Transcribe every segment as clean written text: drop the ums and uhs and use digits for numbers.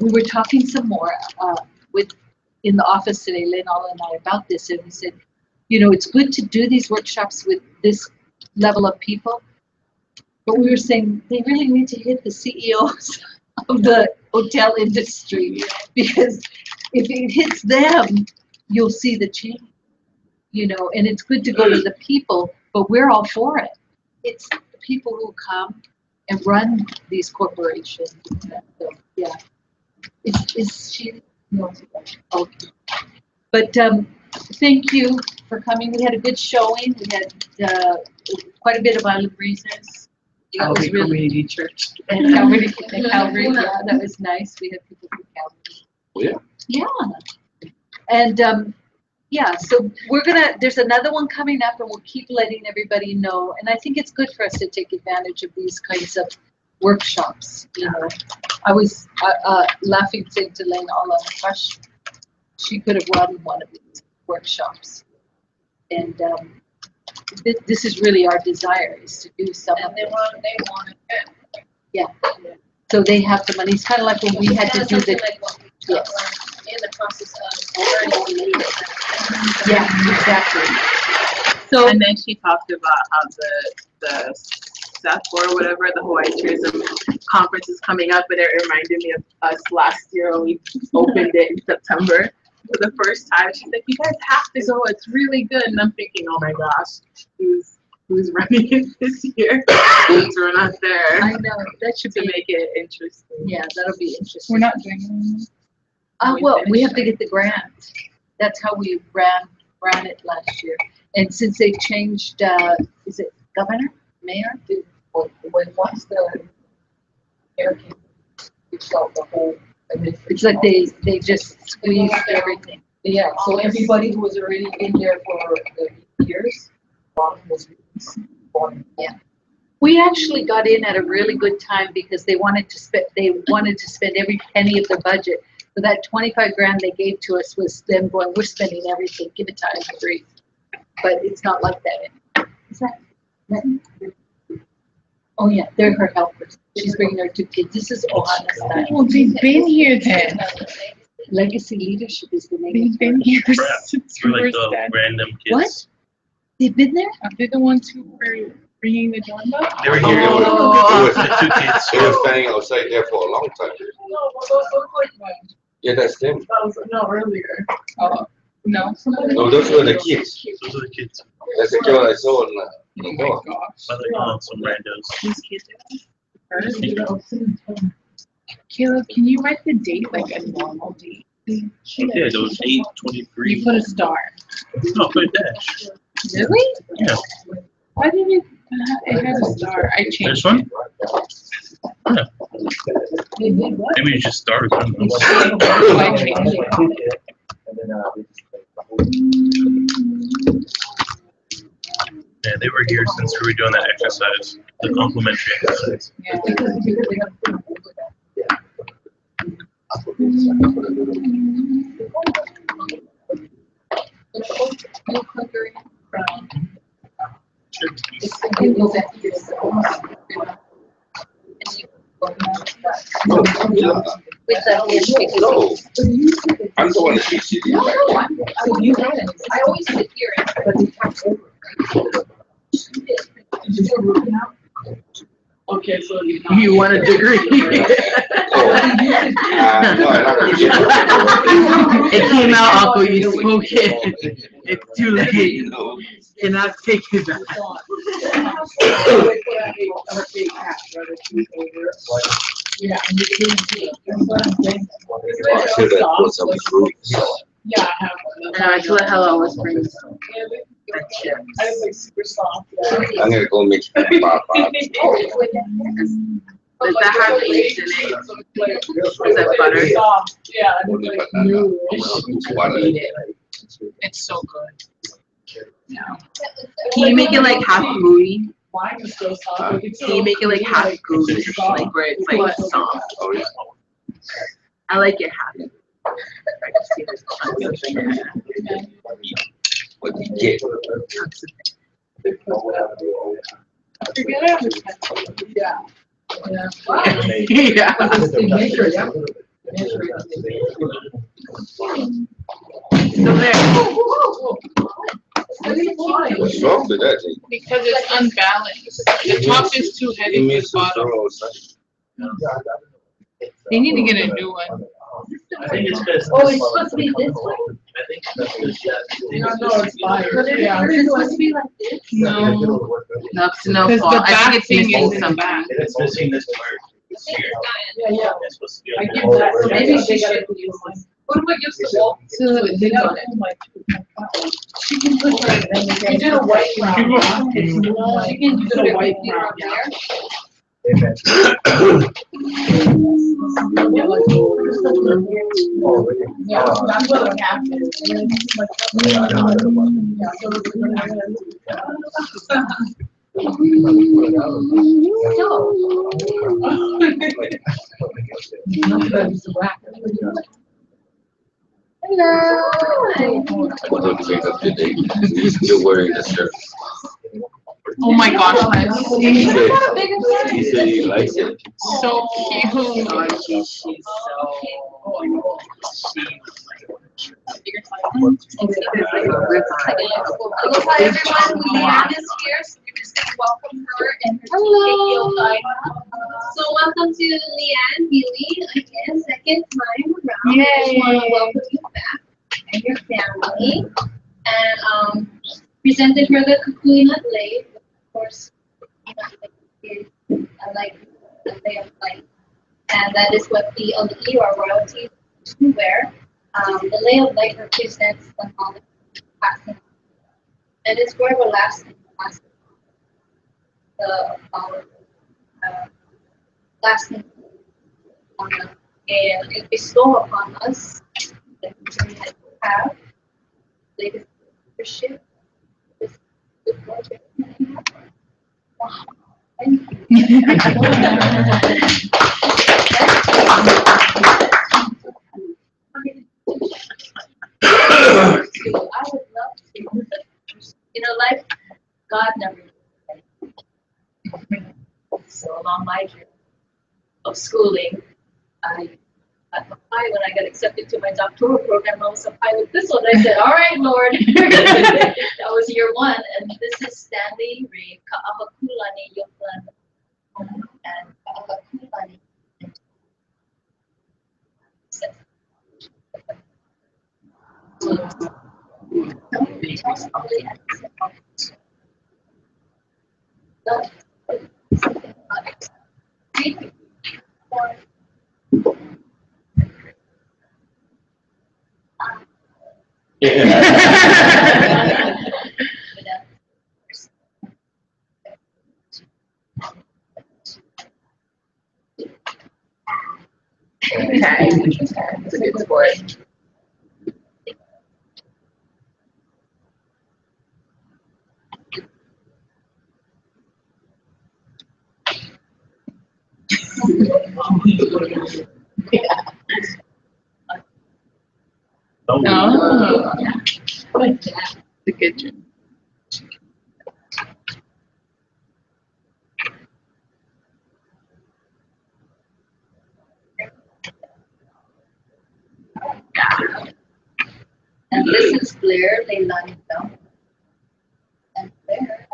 we were talking some more with in the office today, Lynn, Alla and I, about this, and we said, you know, it's good to do these workshops with this level of people, but we were saying they really need to hit the CEOs of the hotel industry, because if it hits them, you'll see the change, you know, and it's good to go to the people, but we're all for it. It's the people who come and run these corporations. So, yeah. Is she? No. Okay. But thank you for coming. We had a good showing. We had quite a bit of Island Breezers. That was really community church. And Calvary, yeah, that was nice. We had people from Calvary. Oh, yeah. Yeah. And yeah, so we're gonna. There's another one coming up, and we'll keep letting everybody know. And I think it's good for us to take advantage of these kinds of workshops. You know, I was laughing, saying to Lane, all on the question, she could have run one of these workshops. And this is really our desire, is to do something. And they want it. Yeah. So they have the money. It's kind of like when we had to do the. Yes. In the process of already. Yeah, exactly. So And then she talked about how the SAFCO or whatever, the Hawaii Tourism Conference is coming up, and it reminded me of us last year when we opened it in September for the first time. She's like, you guys have to go, it's really good. And I'm thinking, oh my gosh, who's running it this year? Since we're not there. I know that should To be. make it interesting. Yeah, that'll be interesting. We're not doing it anymore. Well, we have to get the grant. That's how we ran it last year. And since they changed, is it governor, mayor? Once the air came, we felt the whole. It's like they just squeezed everything. Yeah, so everybody who was already in there for the years, one was released. Yeah. We actually got in at a really good time because they wanted to spend every penny of their budget. So that 25 grand they gave to us was them going, we're spending everything, give it time to breathe. But it's not like that anymore. Is that? Oh yeah, they're her helpers. She's bringing her 2 kids. This is Ohana style. Well, they've been here then. Legacy leadership is the name. They've been here since For we were like the dead. random kids. What? They've been there? Are they the ones who were ringing the doorbell? They were here. Oh. It was the 2 kids. They were standing outside there for a long time. No, those look like mine. Yeah, that's them. That was, no, earlier. No. No, those were the kids. Those are the kids. That's the girl I saw on Oh the my door. gosh. But they call them some randos. These kids are Caleb, can you write the date like a normal date? Yeah, those 8/23. You put a star. No, put a dash. Really? Yeah. Why did it have a star? I changed This one? Yeah. They did what? Maybe you just started them. I changed it. Yeah, they were here since we were doing that exercise, the complimentary exercise. Yeah. With the No, I'm the one that keeps you. No, I always sit here, but you talk over. Okay, so You want a degree? No, I don't. It came out, Uncle, you spoke it. It's too late. No. Cannot take it back. Yeah, and you can see. I should have put some fruit. Yeah, I have one. And I feel like hello was pretty. I was like super soft. I'm gonna go make some pop. Does that have eggs in it? Is that butter? Yeah, it's like newish. It's so good. Yeah. Can you make it like half gooey? Mine is so soft. Can you make it like half gooey, like where it's like soft? Oh, yeah. I like it half. I can see there's chunks of it. What you get? Yeah. Yeah. Big maker, yeah. So there. What's wrong with that thing? Because it's unbalanced. The top is too It heavy for the means to bottom. throw something. They need to get a new one. I think it's because. Oh, it's supposed to be this way? I think that's because, yeah. No, it's fine. But it's supposed to be like this? No, No, it's no because fault. the I back think it's thing missing is in the some. back. It's missing this part. It's here. Yeah. It's supposed to be. I on give there. that, so maybe she They should gotta use mine. What do I use the wall? So They got she can put her, you did a white brown. She can do a white brown, yeah. Yeah, that's what I'm after. What do you think of today? He's still wearing the shirt. Oh my gosh, let's He see. said he likes it. So cute. Hello, hi everyone, Leanne is here, so we're just gonna welcome her and her TKO guide. So welcome to Leanne Healy, again, second time around. Yay. I just wanna welcome you back and your family. And, presented her the Kukui Nut Lei, of course, is like the Lei of Light. And that is what the Ali'i or royalty wear. The Lei of Light represents the knowledge passing, and it's for everlasting, the lasting honor, and it bestow upon us the journey that we have, latest leadership, this good project. Wow. Thank I would love to. Life, God never. So along my journey of schooling, I got high when I got accepted to my doctoral program. I was so high with this one. I said, "All right, Lord." That was year one, and this is Stanley Ray Ka'ahakulani Yoplan and Ka'ahakulani. Okay. It's a good sport. Oh, the kitchen. And this is Blair Leilani Bell. And Blair.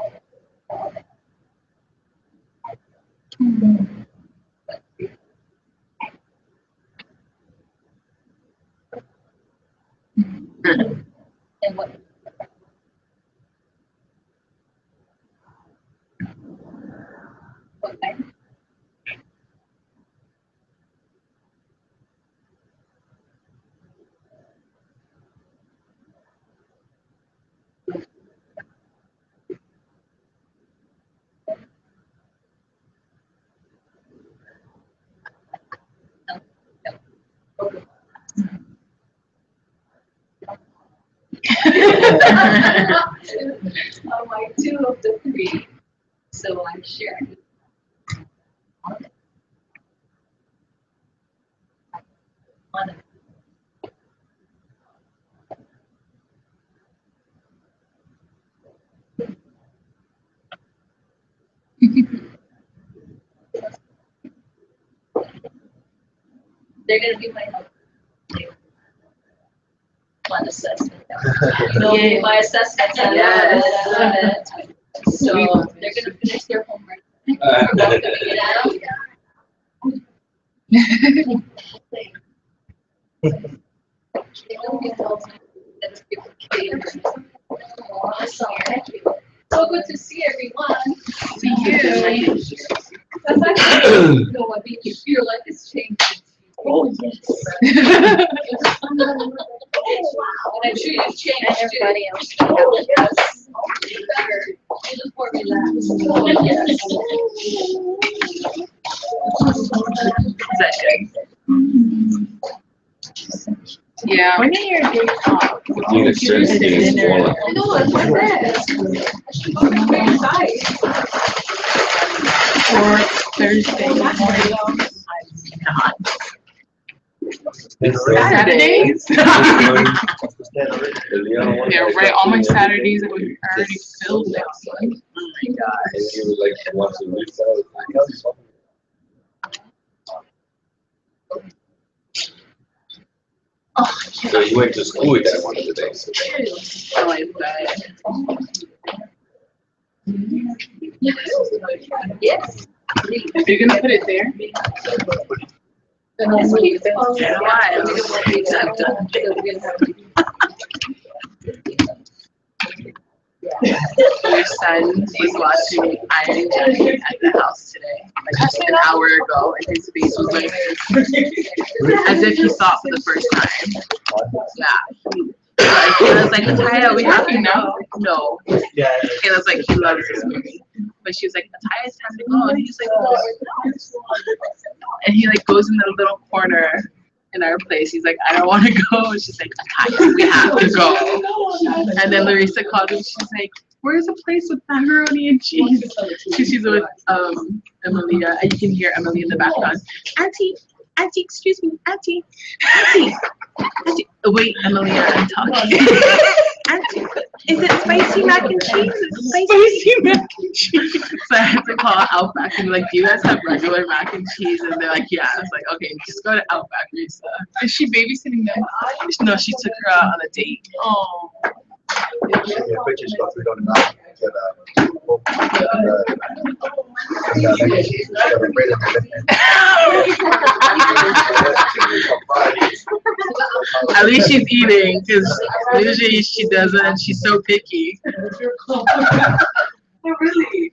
And what? What time? I'm like 2 of the 3, so I'm sharing. One of they're gonna be my help. One assessment. They'll be my assessments. I love it. So they're gonna finish their homework. So good to see everyone. See you. That's actually, no, I mean, you feel like it's changed. Oh, yes. And I'm sure you've changed too. Everybody else. Oh, yes. Better. You look more relaxed. Oh, yes. Is that good? Yeah. When are your days off? The expense is smaller. I know, it's like that. I should go to very size. Or Thursday morning? Saturdays? Yeah, right. All my Saturdays are already filled next month. Oh my gosh. And you would like to watch the week. So you went to school with that one today. I like that. Yes. You're gonna put it there? Why? Your son was watching Iron Giant at the house today, like just an hour ago, and his face was like as if he saw it for the first time. Yeah. Like, he was like, Ataya, we have to know. No. Yeah. He was like, he loves this movie. But she was like, Ataya, it's time to go. And he's like, oh. And he like goes in the little corner in our place. He's like, I don't want to go. And she's like, Ataya, we have to go. And then Larissa called him. She's like, where's a place with macaroni and cheese? She's with Emilia. And you can hear Emily in the background. Auntie, excuse me, Auntie. Oh, wait, Emilia, I'm talking. Auntie, is it spicy mac and cheese? Spicy mac and cheese. So I had to call Outback and be like, do you guys have regular mac and cheese? And they're like, yeah. I was like, okay, just go to Outback, Risa. Is she babysitting them? No, she took her out on a date. Oh. At least she's eating, because usually she doesn't. She's so picky. Really?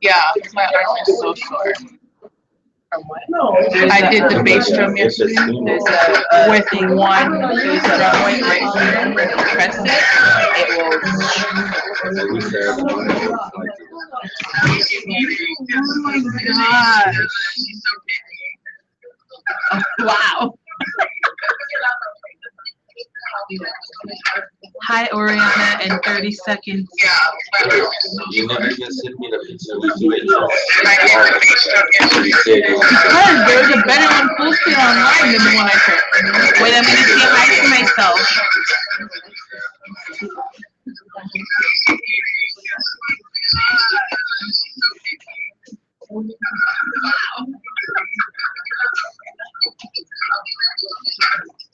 Yeah, my arm is so sore. From what? I did the bass drum yesterday with one drum weight right here. And when you press it, it will. Oh my gosh. She's so picky. Oh, wow. Hi, Oriana, in 30 seconds. You never even sent me the picture with you. Because there's a better one posted online than the one I took. Wait, I'm going to say hi to myself.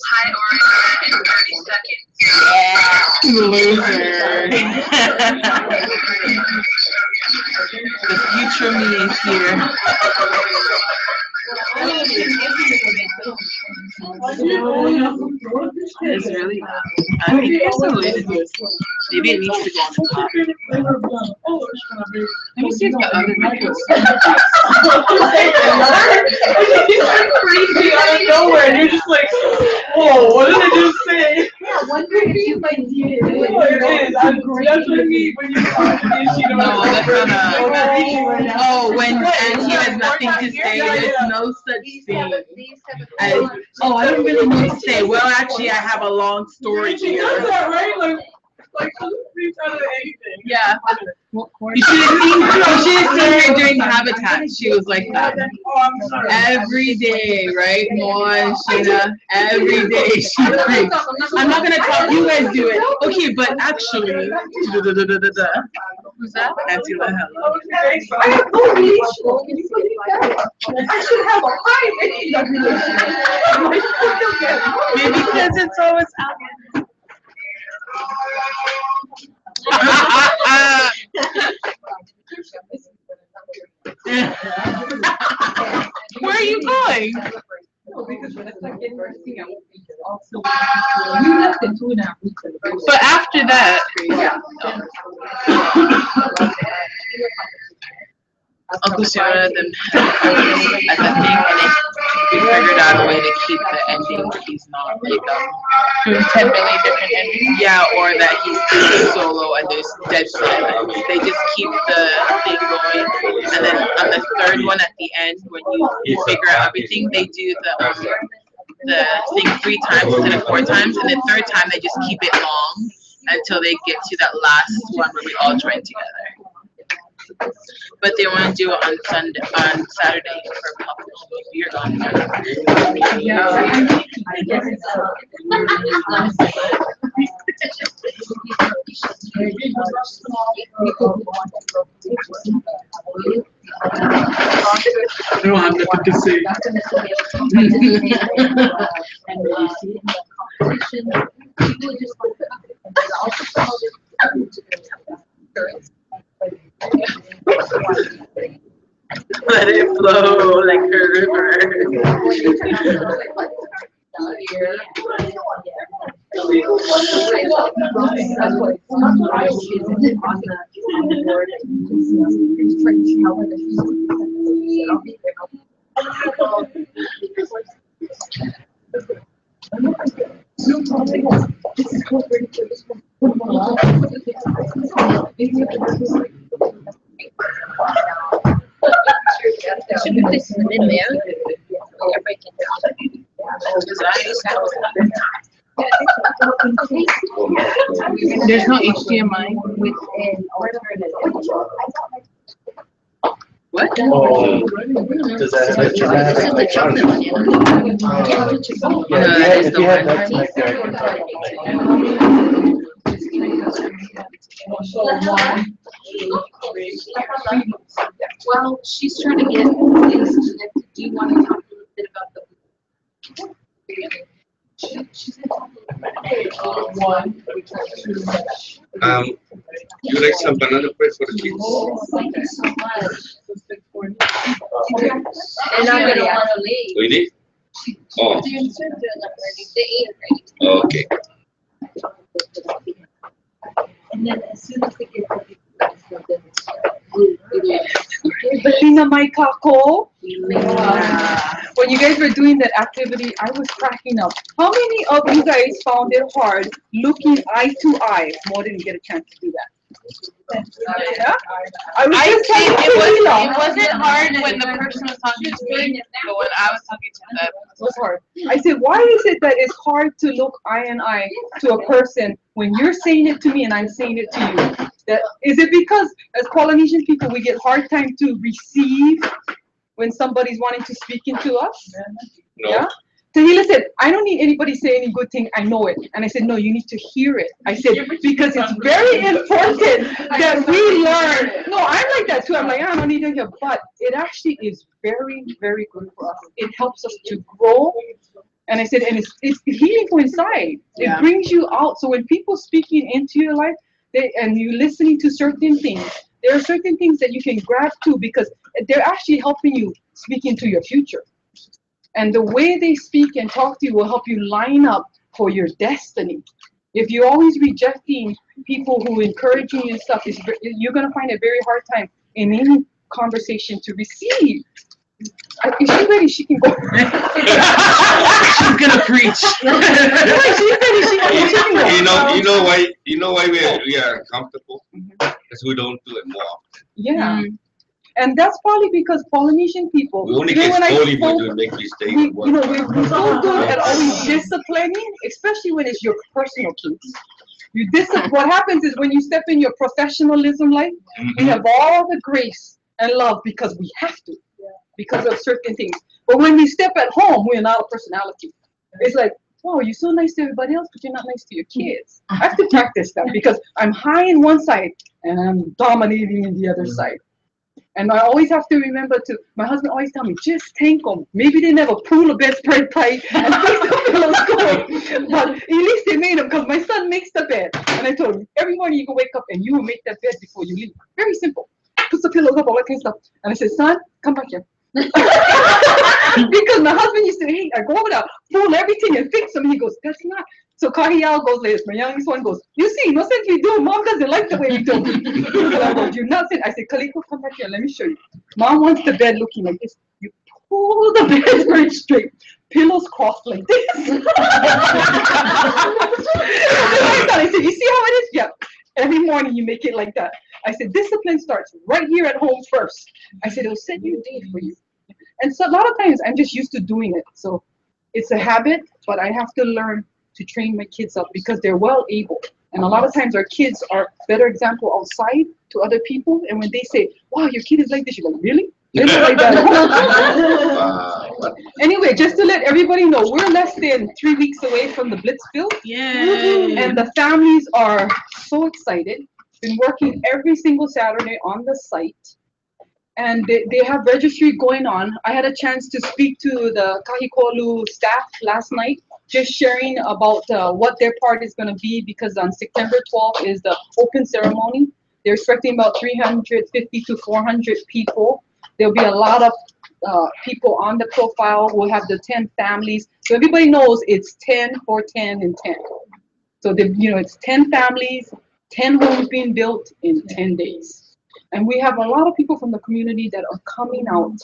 Hi, Oriana, in 30 seconds. Yeah. Loser. The future me is here. It's really not. I think there's a way to do it. Maybe it needs to go on the top. Let me see if the other videos. He's like crazy out of nowhere, and you're just like, whoa, what did I just say? Yeah, wondering if you might need it. That's what I mean when you talk to me. No, that's not oh, when Auntie has nothing to say, there's no such thing as, oh, I don't really know what to say. Well, actually, I have a long story She does here. that, right? Like, Like, she's out of anything. Yeah. What course? You should have seen her during Habitat. She was like that. Oh, I'm sorry. Every day, right? Mon, Sheena, every day she preached. I'm not gonna talk, you guys do it. Okay, but actually, who's that? Nancy LaHella. I have no relation. Can you believe that? I should have a high relation. Maybe because it's always out. Where are you going? No, because when I start getting everything, I won't be here. Also, you left in 2.5 weeks. But after that, Uncle Sarah then at the thing, and we figured out a way to keep the ending. He's not like 10 million different endings. Yeah, or that he's solo and there's dead silence. They just keep the thing going, and then on the third one at the end, when you figure out everything, they do the thing 3 times instead of 4 times, and the third time they just keep it long until they get to that last one where we all join together. But they want to do it on Saturday for publishing. You're gone. I don't have nothing to say. Let it flow like a river. Should we place them in there? There's no HDMI. What? Oh, does that have This is the chocolate one, yeah. Yeah, if you had that back there, I can Well, she's trying to get things connected. Do you want to talk a little bit about the? You like some banana bread for the kids? Thank you so much. And I'm gonna want to leave. Really? Oh, They ate okay. And then as soon as they get ready. Bettina my kako. When you guys were doing that activity, I was cracking up. How many of you guys found it hard looking eye to eye? More didn't get a chance to do that. Yeah? I was just telling It Kalila. wasn't hard when the person was talking to me, but when I was talking to them, It was hard. I said, why is it that it's hard to look eye and eye to a person when you're saying it to me and I'm saying it to you? That is it because as Polynesian people we get hard time to receive when somebody's wanting to speak into us? No. Yeah? Tahila said, I don't need anybody say any good thing, I know it. And I said, no, you need to hear it. I said, because it's very important that we learn. No, I'm like that too. I'm like, I don't need to hear, but it actually is very, very good for us. It helps us to grow. And I said, and it's healing from inside. Yeah. It brings you out. So when people speaking into your life, and you're listening to certain things, there are certain things that you can grab to because they're actually helping you speak into your future. And the way they speak and talk to you will help you line up for your destiny. If you're always rejecting people who are encouraging you and stuff, you're going to find a very hard time in any conversation to receive. If she's ready, she can go. she's gonna preach. She's ready, she can go. You know why we are comfortable? Because we don't do it more often. Yeah. And that's probably because Polynesian people, We only even get when I slowly when spoke, we make mistakes. we're so good at always disciplining, especially when it's your personal kids. What happens is when you step in your professionalism life, we have all the grace and love because we have to, because of certain things. But when we step at home, we're not a personality. It's like, oh, you're so nice to everybody else, but you're not nice to your kids. I have to practice that because I'm high in one side and I'm dominating in the other side. And I always have to remember to, my husband always tell me, just tank them. Maybe they never pull a bedspread tight and fix the pillows good. But at least they made them because my son makes the bed. And I told him, every morning you can wake up and you will make that bed before you leave. Very simple. Puts the pillows up, all that kind of stuff. And I said, son, come back here. Because my husband used to, hey, I go over there, pull everything and fix them. He goes, that's not. So Kahiel goes like this. My youngest one goes, you see, no sense we do. Mom doesn't like the way we do. So I go, you're not saying. I said, Kaliko, come back here. Let me show you. Mom wants the bed looking like this. You pull the bed very straight. Pillows crossed like this. I said, you see how it is? Yeah. Every morning you make it like that. I said, discipline starts right here at home first. I said, it'll set you a day for you. And so a lot of times I'm just used to doing it. So it's a habit, but I have to learn to train my kids up because they're well able. And a lot of times our kids are better example outside to other people. And when they say, wow, your kid is like this, you're like, really? They're not like that. Anyway, just to let everybody know, we're less than 3 weeks away from the Blitzville. Yay. And the families are so excited. Been working every single Saturday on the site. And they have registry going on. I had a chance to speak to the Kahikolu staff last night, just sharing about what their part is going to be, because on September 12th is the open ceremony. They're expecting about 350 to 400 people. There'll be a lot of people on the profile. We'll have the 10 families. So everybody knows it's 10 for 10 and 10. So it's 10 families, 10 homes being built in 10 days. And we have a lot of people from the community that are coming out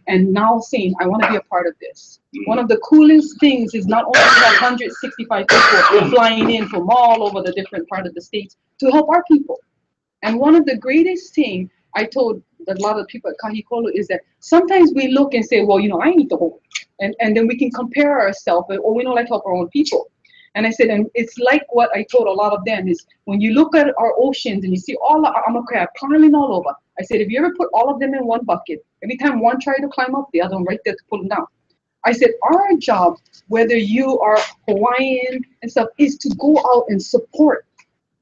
and now saying, I want to be a part of this. One of the coolest things is not only we have 165 people flying in from all over the different part of the states to help our people. And one of the greatest things I told a lot of people at Kahikolu is that sometimes we look and say, well, I need the home. And then we can compare ourselves, or we don't like to help our own people. And I said, and it's like what I told a lot of them is when you look at our oceans and you see all the armor crab climbing all over. I said, if you ever put all of them in one bucket, every time one tries to climb up, the other one right there to pull them down. I said, our job, whether you are Hawaiian and stuff, is to go out and support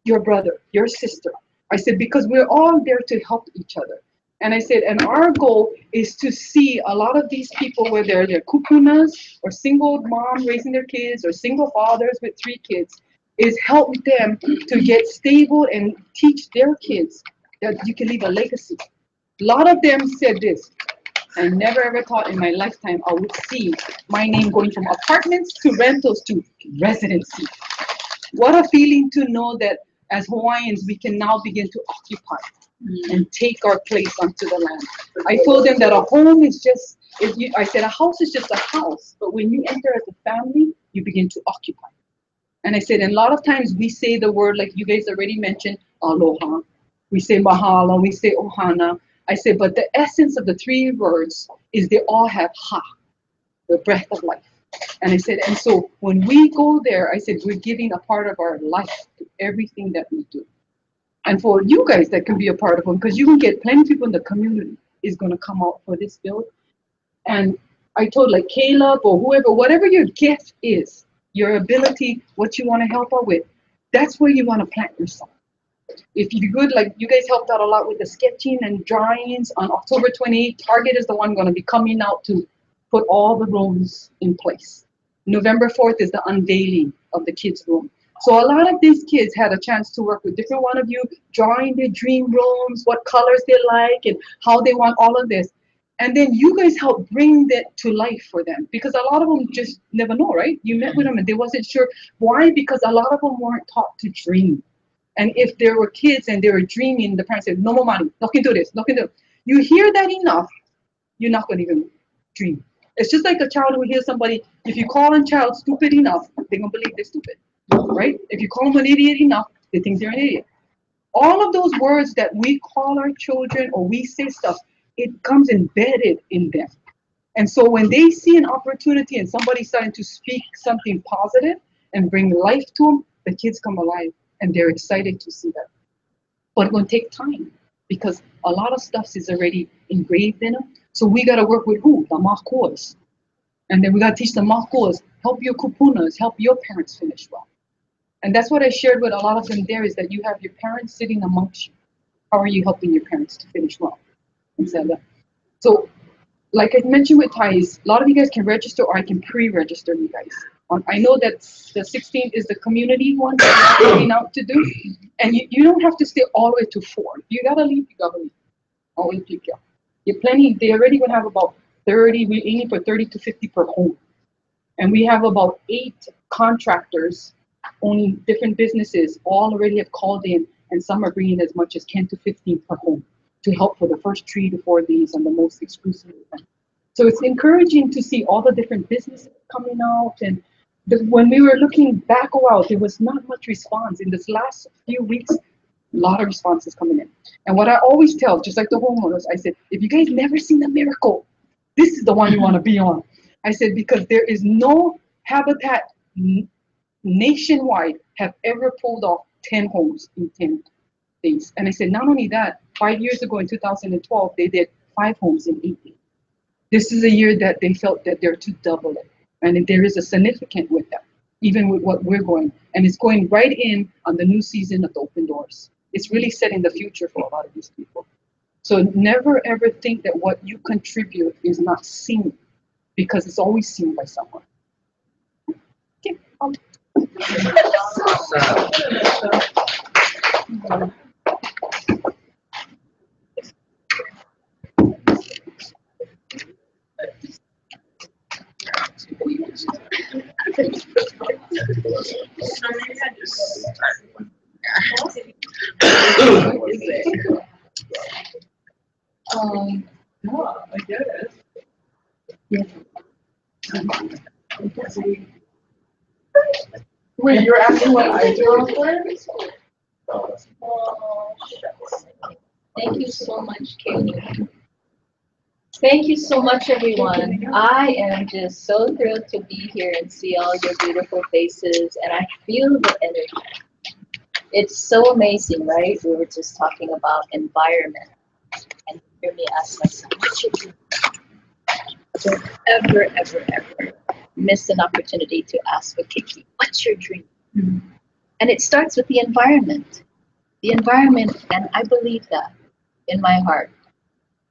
your brother, your sister. I said, because we're all there to help each other. And I said, and our goal is to see a lot of these people, whether they're kupunas or single mom raising their kids or single fathers with 3 kids, is help them to get stable and teach their kids that you can leave a legacy. A lot of them said this, I never ever thought in my lifetime I would see my name going from apartments to rentals to residency. What a feeling to know that as Hawaiians, we can now begin to occupy and take our place onto the land. I told them that a home is just, I said a house is just a house, but when you enter as a family, you begin to occupy. And I said, and a lot of times we say the word, like you guys already mentioned, aloha. We say mahalo, we say ohana. I said, but the essence of the 3 words is they all have ha, the breath of life. And I said, and so when we go there, I said, we're giving a part of our life to everything that we do. And for you guys that can be a part of them, because you can get plenty of people in the community is going to come out for this build. And I told like Caleb or whoever, whatever your gift is, your ability, what you want to help out with, that's where you want to plant yourself. If you're good, like you guys helped out a lot with the sketching and drawings on October 28th, Target is the one going to be coming out to put all the rooms in place. November 4th is the unveiling of the kids' room. So a lot of these kids had a chance to work with different one of you, drawing their dream rooms, what colors they like, and how they want all of this. And then you guys help bring that to life for them, because a lot of them just never know, right? You met with them and they wasn't sure. Why? Because a lot of them weren't taught to dream. And if there were kids and they were dreaming, the parents said, no more money, not gonna do this, not gonna do it. You hear that enough, you're not gonna even dream. It's just like a child who hears somebody, if you call a child stupid enough, they're gonna believe they're stupid. Right? If you call them an idiot enough, they think they're an idiot. All of those words that we call our children or we say stuff, it comes embedded in them. And so when they see an opportunity and somebody's starting to speak something positive and bring life to them, the kids come alive and they're excited to see that. But it's going to take time because a lot of stuff is already engraved in them. So we got to work with who? The Makos. And then we got to teach the Makos, help your kupunas, help your parents finish well. And that's what I shared with a lot of them there is that you have your parents sitting amongst you. How are you helping your parents to finish well? So, like I mentioned with Thais, a lot of you guys can register or I can pre-register you guys. I know that the 16th is the community one that you're going out to do. And you don't have to stay all the way to 4. You got to leave, you got to leave. Always pick up. You're plenty, they already going to have about 30, we're aiming for 30 to 50 per home. And we have about 8 contractors, owning different businesses, all already have called in, and some are bringing as much as 10 to 15 per home to help for the first 3 to 4 days on the most exclusive event. So it's encouraging to see all the different businesses coming out. And when we were looking back a while, there was not much response. In this last few weeks, a lot of responses coming in. And what I always tell, just like the homeowners, I said, if you guys never seen the miracle, this is the one you want to be on. I said, because there is no Habitat nationwide have ever pulled off 10 homes in 10 days. And I said, not only that, 5 years ago in 2012, they did 5 homes in 8 days. This is a year that they felt that they're to double it. And there is a significant with that, even with what we're going. And it's going right in on the new season of the Open Doors. It's really setting the future for a lot of these people. So never ever think that what you contribute is not seen, because it's always seen by someone. Okay. No, I get it. Yeah. Wait, you're asking what I do? Oh, shucks. Thank you so much, Katie. Thank you so much, everyone. I am just so thrilled to be here and see all your beautiful faces, and I feel the energy. It's so amazing, right? We were just talking about environment, and you hear me ask myself, what you do? Don't ever, ever, ever miss an opportunity to ask for Kiki, what's your dream? Mm-hmm. And it starts with the environment. The environment, and I believe that in my heart.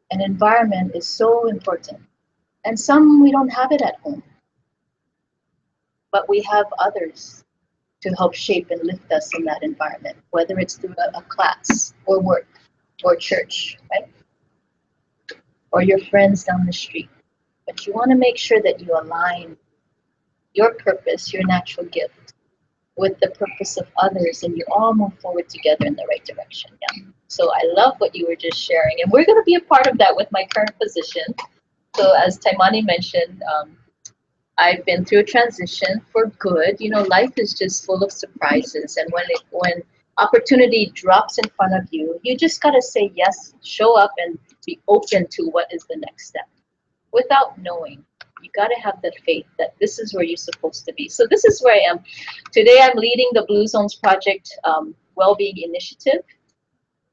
An environment is so important. And some we don't have it at home. But we have others to help shape and lift us in that environment, whether it's through a class or work or church, right? Or your friends down the street. But you want to make sure that you align your purpose, your natural gift, with the purpose of others, and you all move forward together in the right direction. Yeah. So I love what you were just sharing, and we're going to be a part of that with my current position. So as Taimani mentioned, I've been through a transition for good. You know, life is just full of surprises, and when opportunity drops in front of you, you just got to say yes, show up, and be open to what is the next step. Without knowing, you got to have the faith that this is where you're supposed to be. So this is where I am. Today I'm leading the Blue Zones Project Wellbeing Initiative.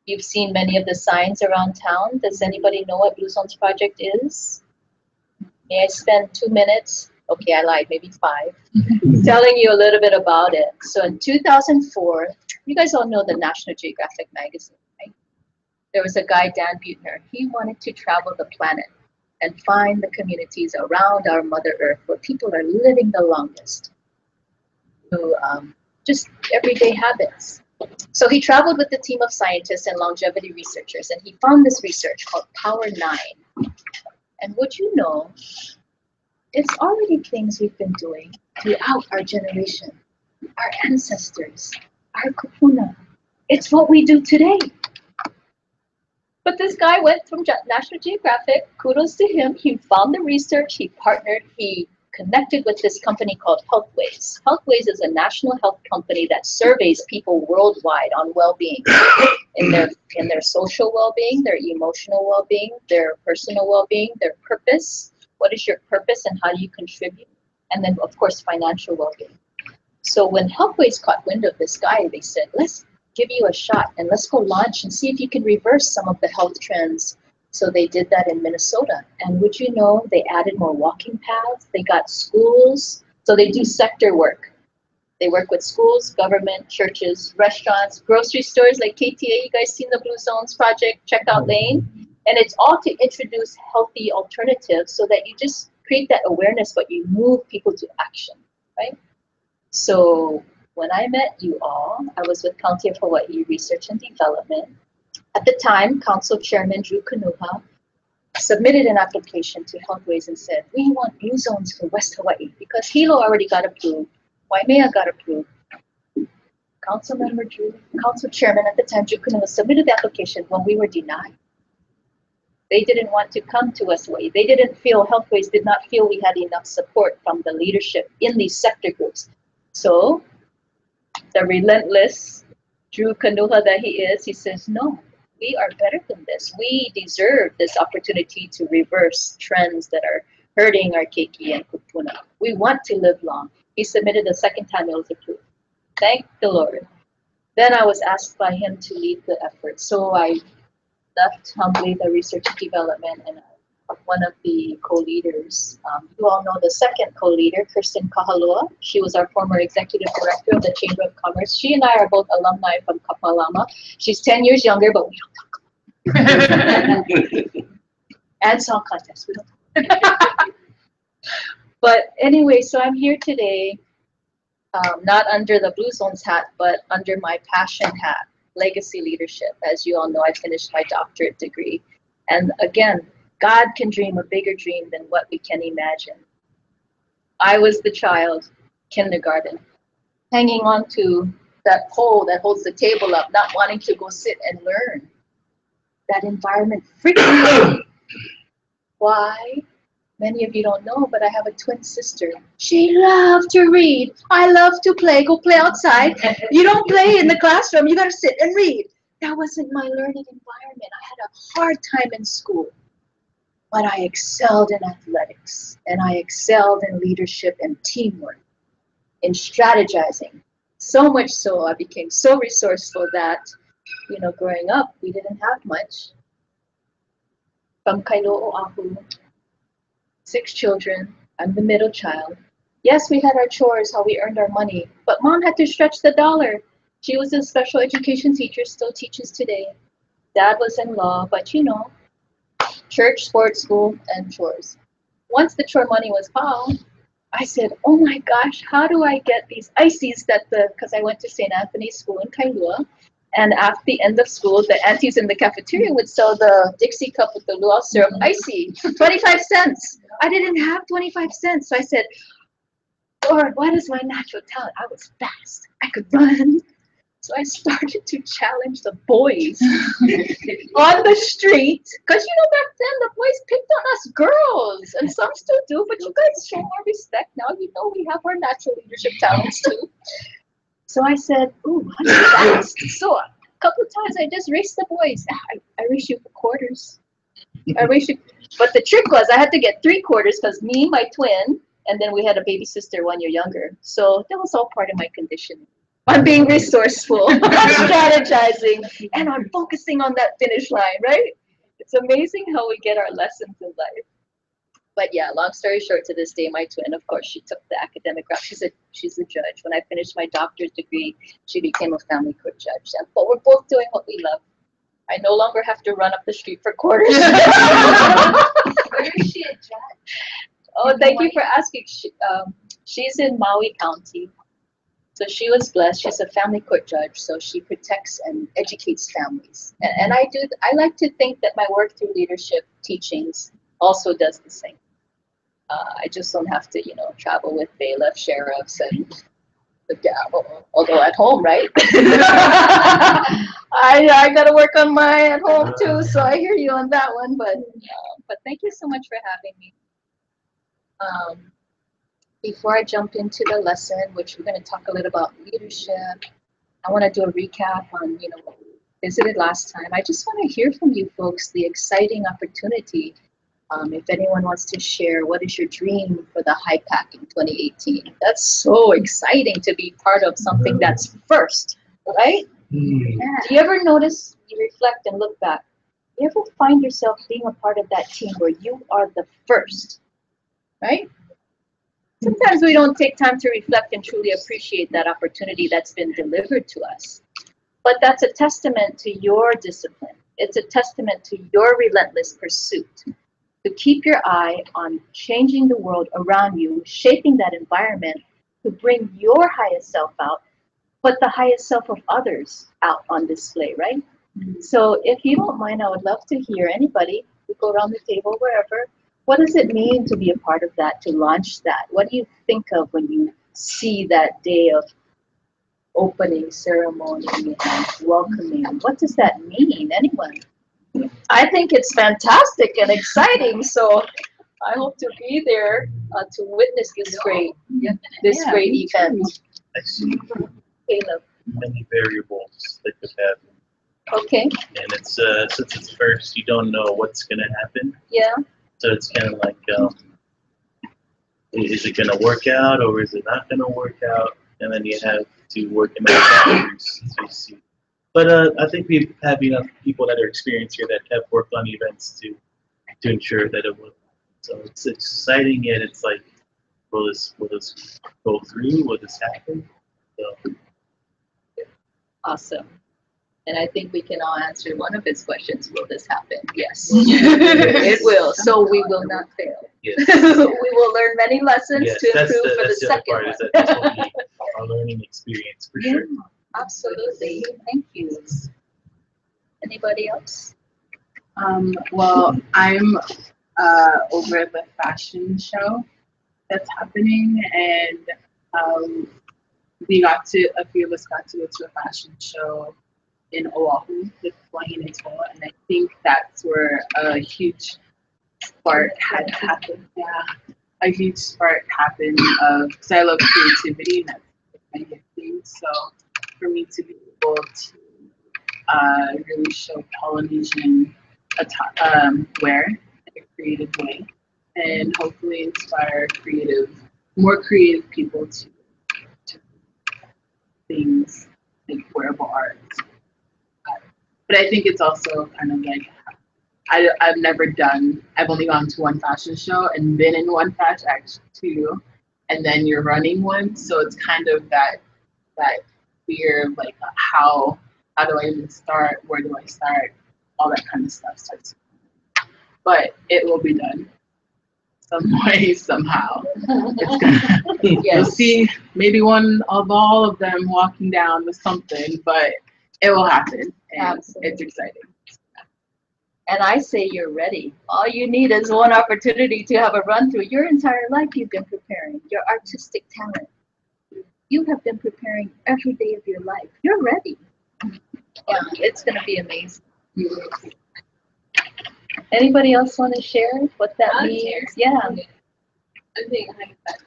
You've seen many of the signs around town. Does anybody know what Blue Zones Project is? May I spend 2 minutes? Okay, I lied, maybe 5. Telling you a little bit about it. So in 2004, you guys all know the National Geographic magazine, right? There was a guy, Dan Buettner. He wanted to travel the planet and find the communities around our Mother Earth where people are living the longest through just everyday habits. So he traveled with a team of scientists and longevity researchers, and he found this research called Power 9. And would you know, it's already things we've been doing throughout our generation, our ancestors, our kupuna. It's what we do today. But this guy went from National Geographic, kudos to him, he found the research, he partnered, he connected with this company called Healthways. Healthways is a national health company that surveys people worldwide on well-being, in their social well-being, their emotional well-being, their personal well-being, their purpose. What is your purpose and how do you contribute? And then, of course, financial well-being. So when Helpways caught wind of this guy, they said, let's give you a shot and let's go launch and see if you can reverse some of the health trends. So they did that in Minnesota. And would you know, they added more walking paths. They got schools. So they do sector work. They work with schools, government, churches, restaurants, grocery stores like KTA. You guys seen the Blue Zones project, Checkout Lane? And it's all to introduce healthy alternatives so that you just create that awareness, but you move people to action, right? So when I met you all, I was with County of Hawaii Research and Development. At the time, Council Chairman Drew Kanuha submitted an application to Healthways and said, we want blue zones for West Hawaii because Hilo already got approved. Waimea got approved. Council Chairman at the time, Drew Kanuha, submitted the application when we were denied. They didn't want to come to West Hawaii. They didn't feel, Healthways did not feel we had enough support from the leadership in these sector groups. So the relentless Drew Kanuha that he is, he says, no, we are better than this. We deserve this opportunity to reverse trends that are hurting our keiki and kupuna. We want to live long. He submitted the second time it was approved. Thank the Lord. Then I was asked by him to lead the effort. So I left humbly the research and development and one of the co-leaders. You all know the second co-leader, Kirsten Kahalua. She was our former executive director of the Chamber of Commerce. She and I are both alumni from Kapalama. She's 10 years younger, but we don't talk about it. And song contest, we don't talk about it. But anyway, so I'm here today, not under the Blue Zones hat, but under my passion hat, legacy leadership. As you all know, I finished my doctorate degree. And again, God can dream a bigger dream than what we can imagine. I was the child, kindergarten, hanging on to that pole that holds the table up, not wanting to go sit and learn. That environment freaked me out. Why? Many of you don't know, but I have a twin sister. She loved to read. I love to play. Go play outside. You don't play in the classroom. You got to sit and read. That wasn't my learning environment. I had a hard time in school. But I excelled in athletics, and I excelled in leadership and teamwork, in strategizing. So much so, I became so resourceful that, you know, growing up, we didn't have much. From Kailo Oahu, 6 children, I'm the middle child. Yes, we had our chores, how we earned our money, but Mom had to stretch the dollar. She was a special education teacher, still teaches today. Dad was in law, but you know, church, sports, school, and chores. Once the chore money was found, I said, oh my gosh, how do I get these ices because I went to St. Anthony's School in Kailua, and at the end of school, the aunties in the cafeteria would sell the Dixie cup with the luau syrup icy, 25 cents. I didn't have 25 cents, so I said, Lord, what is my natural talent? I was fast, I could run. So I started to challenge the boys on the street. Because, you know, back then the boys picked on us girls. And some still do, but you guys show more respect now. You know we have our natural leadership talents too. So I said, ooh, I'm fast. So a couple of times I just raced the boys. I raced you for quarters. I raced you. But the trick was I had to get 3 quarters because me, my twin, and then we had a baby sister 1 year younger. So that was all part of my conditioning. I'm being resourceful, I'm strategizing, and I'm focusing on that finish line, right? It's amazing how we get our lessons in life. But yeah, long story short, to this day, my twin, of course, she took the academic route. She's a judge. When I finished my doctorate degree, she became a family court judge. But we're both doing what we love. I no longer have to run up the street for quarters. Where is she a judge? Oh, thank you for asking. She's in Maui County. So she was blessed. She's a family court judge, so she protects and educates families. And I like to think that my work through leadership teachings also does the same. I just don't have to, you know, travel with bailiff, sheriffs, and although at home, right? I got to work on my at home too. So I hear you on that one. But thank you so much for having me. Before I jump into the lesson, which we're going to talk a little about leadership, I want to do a recap on, you know, what we visited last time. I just want to hear from you folks the exciting opportunity If anyone wants to share, what is your dream for the HIPAC in 2018? That's so exciting to be part of something that's first, right? Hmm. Do you ever notice, you reflect and look back, you ever find yourself being a part of that team where you are the first, right? Sometimes we don't take time to reflect and truly appreciate that opportunity that's been delivered to us. But that's a testament to your discipline. It's a testament to your relentless pursuit to keep your eye on changing the world around you, shaping that environment to bring your highest self out, but the highest self of others out on display, right? So if you don't mind, I would love to hear anybody, we go around the table, wherever, what does it mean to be a part of that, to launch that? What do you think of when you see that day of opening ceremony and welcoming? What does that mean? Anyone? I think it's fantastic and exciting, so I hope to be there to witness this great event. I see Caleb. many variables that could happen. Okay, And it's since it's first, you don't know what's gonna happen. yeah, So it's kind of like, is it gonna work out or is it not gonna work out? And then you have to work in those factors to see. But I think we have enough people that are experienced here that have worked on events to ensure that it will. So it's exciting, yet it's like, will this go through? Will this happen? So, awesome. And I think we can all answer one of his questions. Will this happen? Yes, it will. So we will not fail. yes. We will learn many lessons Yes, to that's improve for the that's the other second part, one. is that this will be a learning experience for Yeah, sure. absolutely. Thank you. Anybody else? Well, I'm over the fashion show that's happening, and a few of us got to go to a fashion show in Oahu with Wahine Toa, and I think that's where a huge spark had happened. Yeah, a huge spark happened of, because I love creativity, and that's my gifting. So for me to be able to really show Polynesian wear in a creative way, and hopefully inspire more creative people to things like wearable art. But I think it's also kind of like, I've only gone to one fashion show and been in one fashion, actually two, and then you're running one. So it's kind of that fear of like, how do I even start? Where do I start? All that kind of stuff starts. But it will be done some way, somehow. It's gonna, You'll Yes. see maybe one of all of them walking down with something, but it will happen, and Absolutely. it's exciting. And I say you're ready. All you need is one opportunity to have a run through. Your entire life you've been preparing. Your artistic talent. You have been preparing every day of your life. You're ready. Yeah, it's going to be amazing. Anybody else want to share what that I'll means? share. Yeah. I think that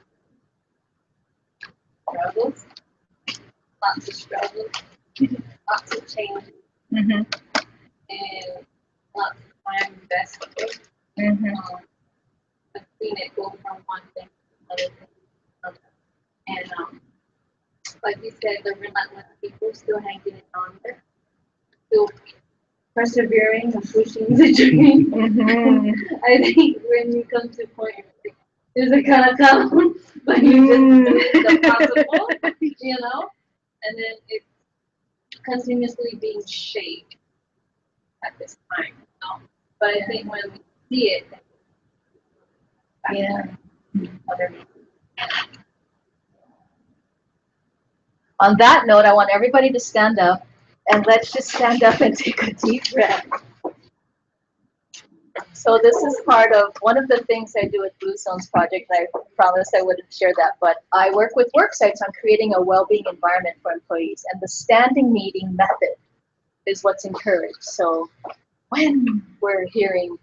struggles, lots of struggles, lots of change, Mm-hmm. and lots of time invested. Mm-hmm. I've seen it go from one thing to another thing to another. And like you said, the relentless people still hanging on there, still persevering and pushing the dream. Mm-hmm. I think when you come to a point, there's a kind of come, but you just do the possible, you know, and then it's continuously being shaped at this time, you know. But I think when we see it, Yeah. other On that note, I want everybody to stand up, and let's just stand up and take a deep breath. So this is part of one of the things I do at Blue Zones Project, and I promised I wouldn't share that, but I work with work sites on creating a well-being environment for employees, and the standing meeting method is what's encouraged. So when we're hearing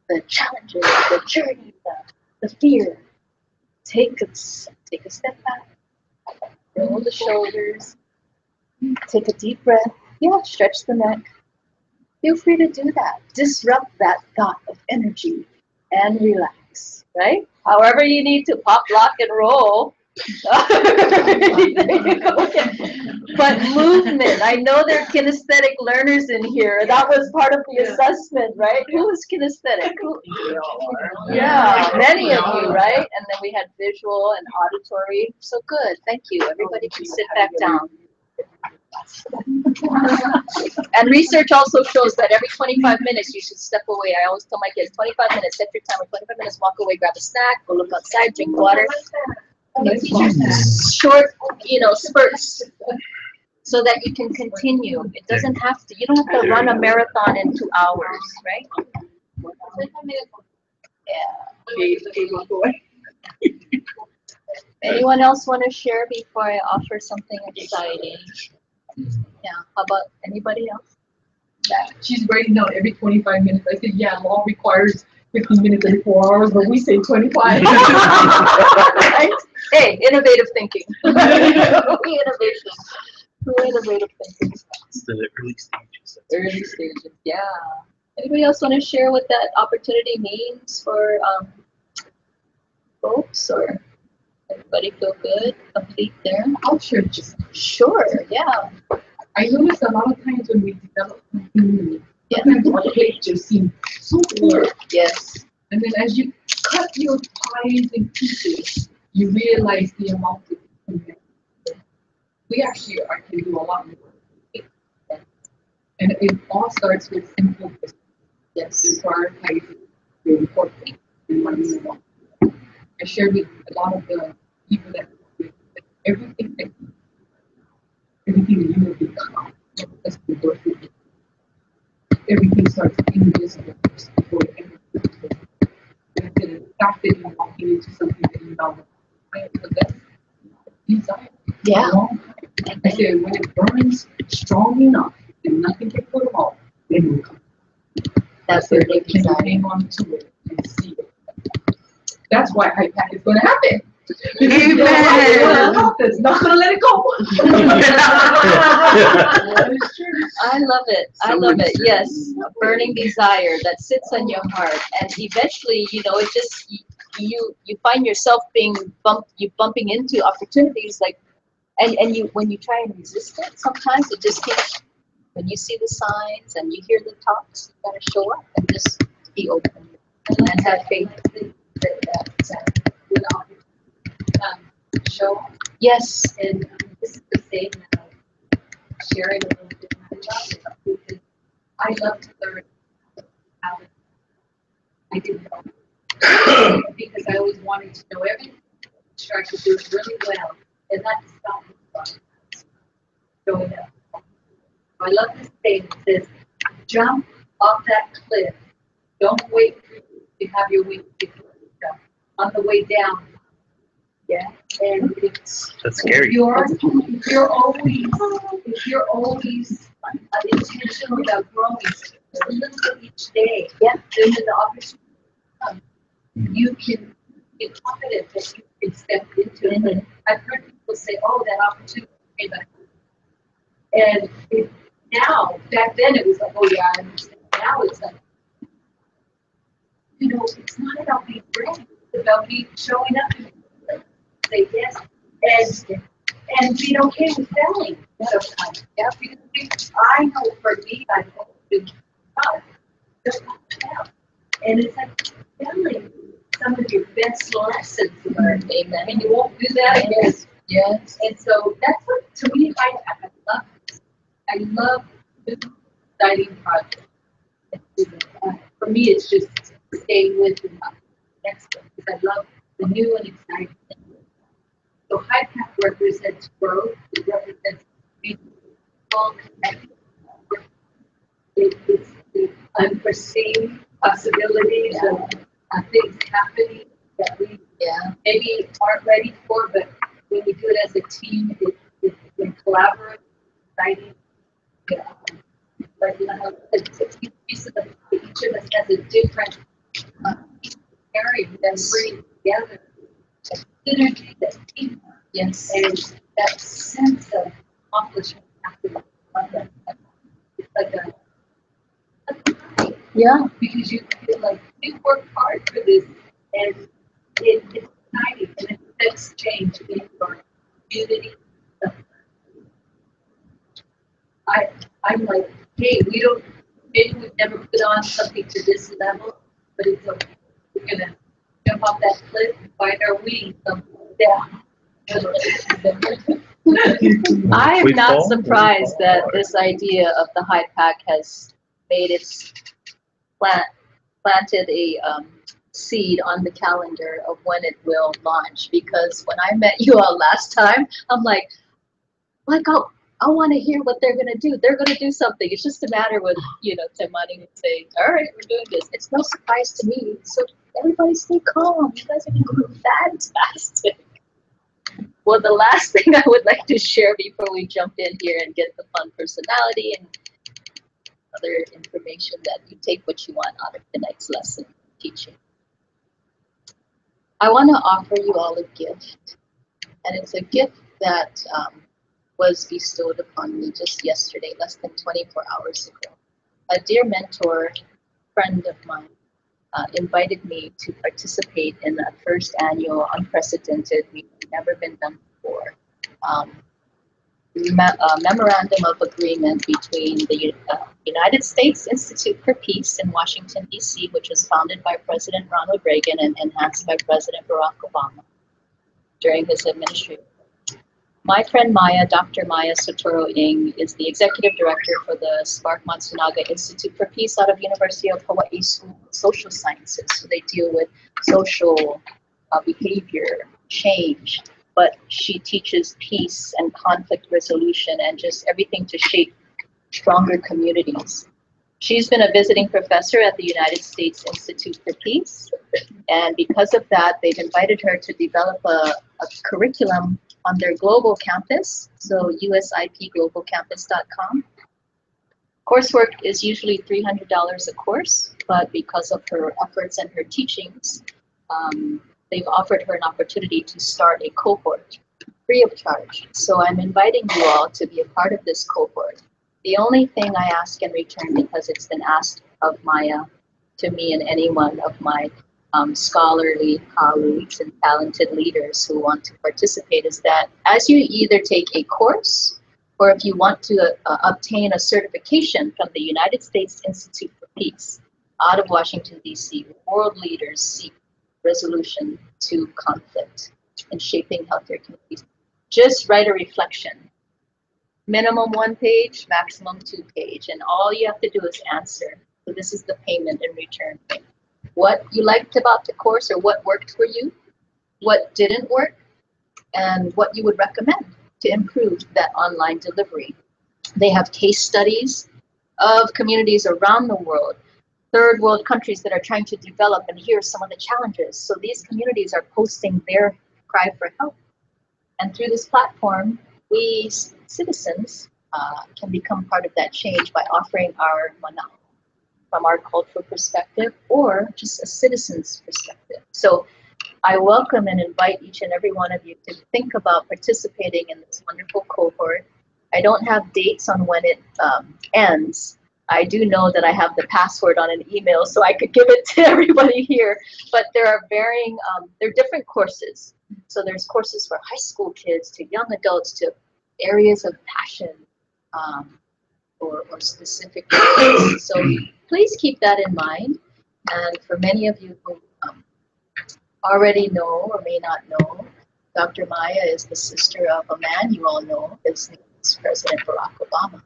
the challenges, the journey, the fear, take a step back. Roll the shoulders, take a deep breath, stretch the neck. Feel free to do that. Disrupt that thought of energy and relax, right? However you need to pop, lock, and roll. There you go again. But movement, I know there are kinesthetic learners in here. That was part of the assessment, right? Who was kinesthetic? Yeah, many of you, right? And then we had visual and auditory. So good, thank you. Everybody can sit back down. And research also shows that every 25 minutes you should step away. I always tell my kids, 25 minutes, set your timer, 25 minutes, walk away, grab a snack, go look outside, drink water. Short, spurts, so that you can continue. It doesn't have to, you don't have to run a marathon in 2 hours, right? Yeah. Anyone else want to share before I offer something exciting? Yeah, how about anybody else? She's writing down every 25 minutes. I said, yeah, law requires 15 minutes every 4 hours, but we say 25. Right? Hey, innovative thinking. Innovation. Innovative thinking. It's the early stages. Early stages, yeah. Anybody else want to share what that opportunity means for folks, or everybody feel good, complete there? I'll share just. Sure, yeah. I notice a lot of times when we develop community, sometimes our pages seem so poor. Yes. And then as you cut your pies in pieces, you realize the amount of information. We actually can do a lot more. And it all starts with simple business. Yes. And prioritizing the important and what is wrong. I share with a lot of the people that everything that you will become, as we go through it. Everything starts invisible first before everything. And the fact that you're walking into something that you don't know, but that's desire. Yeah. I say when it burns strong enough and nothing can put it off, then it will come. That's where they can desire. hang on to it and see it. That's why IPAC is going to happen. Amen. That's not going to let it go. I love it. I love it. Yes, a burning desire that sits on your heart, and eventually, it just you find yourself bumping into opportunities like, and you when you try and resist it, sometimes it just keeps. When you see the signs and you hear the talks, you gotta show up and just be open and have faith. Show up. Yes. And this is the same sharing a little bit about it because I love to learn how I didn't know because I always wanted to know everything. Sure, I could do it really well, and that stopped me from showing up. I love this statement. It says, "Jump off that cliff. Don't wait for you to have your wings before you jump. On the way down." Yeah, and it's That's scary. If you're always intentional about growing just a little bit each day, then the opportunity comes. You can be confident that you can step into it. And I've heard people say, "Oh, that opportunity came back." And now, back then it was like, "Oh yeah, I understand." Now it's like, it's not about being brave. It's about me showing up and say yes, and being okay with failing sometimes. Yeah, because I know for me, I've always been just not fail. And it's like failing some of your best lessons learned. Amen. And you won't do that again. Yes. And so that's what, to me, I love this. I love this exciting project. For me, it's just staying with the next one because I love the new and exciting things. So HiPAC represents growth. It represents people connected. It's the unforeseen possibilities of things happening that we maybe aren't ready for, but when we do it as a team, it's collaborative, exciting. But it's a piece of each of us has a different area that brings together. Synergy, that teamwork, yes, and that sense of accomplishment after it's like a because you feel like we work hard for this, and it's exciting, and it affects change in our community. I'm like, hey, maybe we've never put on something to this level, but it's okay. We're gonna jump off that cliff and find our wings down. I am We not fall, surprised we fall that hard. this idea of the Hyde Pack has made its planted a seed on the calendar of when it will launch. Because when I met you all last time, I'm like I want to hear what they're gonna do. They're gonna do something. It's just a matter with Temani would say, all right, we're doing this. It's no surprise to me. So everybody stay calm. You guys are doing fantastic. Well, the last thing I would like to share before we jump in here and get the fun personality and other information that you take what you want out of tonight's lesson teaching. I want to offer you all a gift, and it's a gift that was bestowed upon me just yesterday, less than 24 hours ago. A dear mentor, friend of mine, invited me to participate in the first annual unprecedented, never been done before, memorandum of agreement between the United States Institute for Peace in Washington, D.C., which was founded by President Ronald Reagan and enhanced by President Barack Obama during his administration. My friend Maya, Dr. Maya Sotoro Ng, is the executive director for the Spark Matsunaga Institute for Peace out of University of Hawaii School of Social Sciences. So they deal with social behavior, change, but she teaches peace and conflict resolution and just everything to shape stronger communities. She's been a visiting professor at the United States Institute for Peace, and because of that, they've invited her to develop a curriculum on their global campus, so usipglobalcampus.com. Coursework is usually $300 a course, but because of her efforts and her teachings, they've offered her an opportunity to start a cohort free of charge. So I'm inviting you all to be a part of this cohort. The only thing I ask in return, because it's been asked of Maya to me and any one of my scholarly colleagues and talented leaders who want to participate, is that as you either take a course or if you want to obtain a certification from the United States Institute for Peace out of Washington, D.C., world leaders seek resolution to conflict and shaping healthier communities. Just write a reflection. Minimum 1 page, maximum 2 page, and all you have to do is answer. So this is the payment in return. What you liked about the course, or what worked for you, what didn't work, and what you would recommend to improve that online delivery. They have case studies of communities around the world, third world countries that are trying to develop, and here's some of the challenges. So these communities are posting their cry for help. And through this platform, we citizens can become part of that change by offering our mana from our cultural perspective or just a citizen's perspective. So I welcome and invite each and every one of you to think about participating in this wonderful cohort. I don't have dates on when it ends. I do know that I have the password on an email, so I could give it to everybody here. But there are varying, there are different courses. So there's courses for high school kids to young adults to areas of passion or specific areas. So please keep that in mind. And for many of you who already know or may not know, Dr. Maya is the sister of a man you all know. His name is President Barack Obama.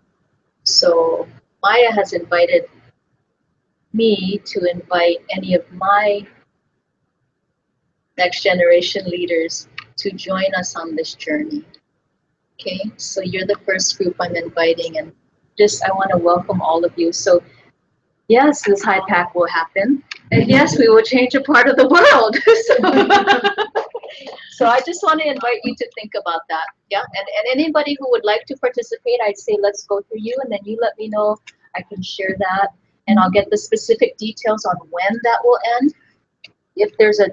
So Maya has invited me to invite any of my next generation leaders to join us on this journey. Okay, so you're the first group I'm inviting, and just I want to welcome all of you. So yes, this Hyde Pack will happen, and yes, we will change a part of the world. So I just want to invite you to think about that. Yeah, and anybody who would like to participate, I'd say let's go through you, and then you let me know. I can share that, and I'll get the specific details on when that will end. If there's a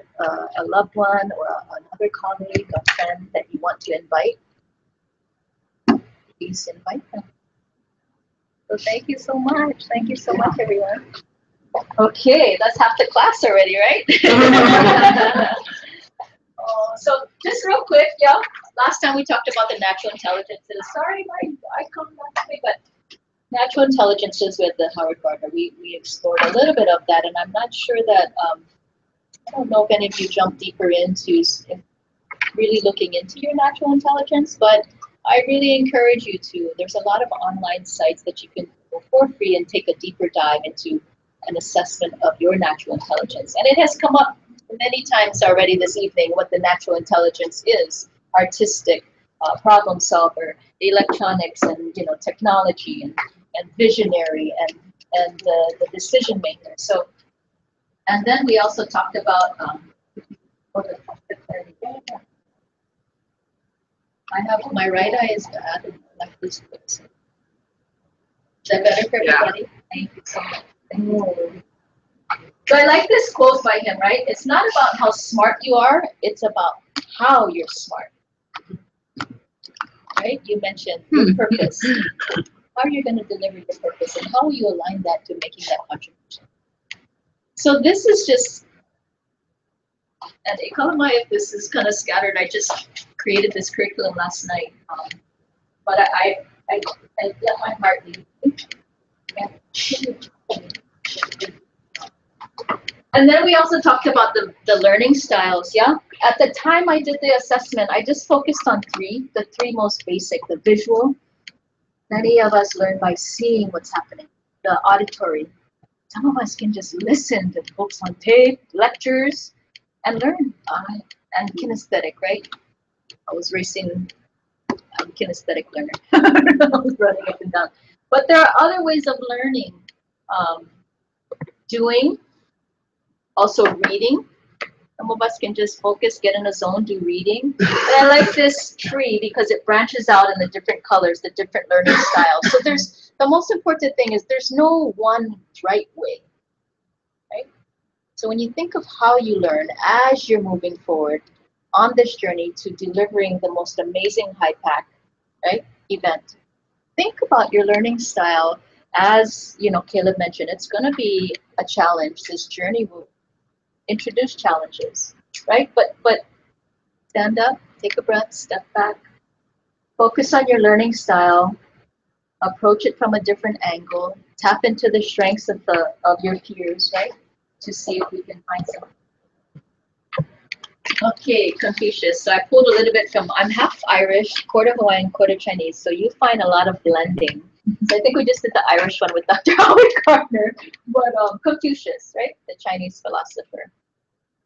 loved one or another colleague, a friend that you want to invite, please invite them. So thank you so much. Thank you so much, everyone. Okay, that's half the class already, right? So just real quick, yeah. Last time we talked about the natural intelligences. Sorry, I come that way, but natural intelligences with the Howard Gardner. We explored a little bit of that, and I'm not sure that I don't know if any of you jumped deeper into really looking into your natural intelligence, but I really encourage you to. There's a lot of online sites that you can go for free and take a deeper dive into an assessment of your natural intelligence. And it has come up many times already this evening what the natural intelligence is: artistic, problem solver, electronics, and technology, and visionary, and the decision maker. So, and then we also talked about I have my right eye is bad and my left is good. Is that better for everybody? Thank you so much. So I like this quote by him, right? It's not about how smart you are, it's about how you're smart. Right? You mentioned your purpose. How are you going to deliver your purpose, and how will you align that to making that contribution? So this is just, and if this is kind of scattered, I just created this curriculum last night, but I let my heart lead. And then we also talked about the learning styles, yeah? At the time I did the assessment, I just focused on the three most basic: the visual. Many of us learn by seeing what's happening. The auditory. Some of us can just listen to books on tape, lectures, and learn. And kinesthetic, right? I was racing, I'm a kinesthetic learner. I was running up and down. But there are other ways of learning. Doing, also reading. Some of us can just focus, get in a zone, do reading. And I like this tree because it branches out in the different colors, the different learning styles. So the most important thing is there's no one right way, right? So when you think of how you learn as you're moving forward on this journey to delivering the most amazing HiPAC, right, event, think about your learning style. As Caleb mentioned, it's going to be a challenge. This journey will introduce challenges, right? But stand up, take a breath, step back, focus on your learning style, approach it from a different angle, tap into the strengths of your peers, right? To see if we can find something. Okay, Confucius. So I pulled a little bit from, I'm half Irish, quarter Hawaiian, quarter Chinese. So you find a lot of blending. So I think we just did the Irish one with Dr. Howard Gardner, but Confucius, right? The Chinese philosopher.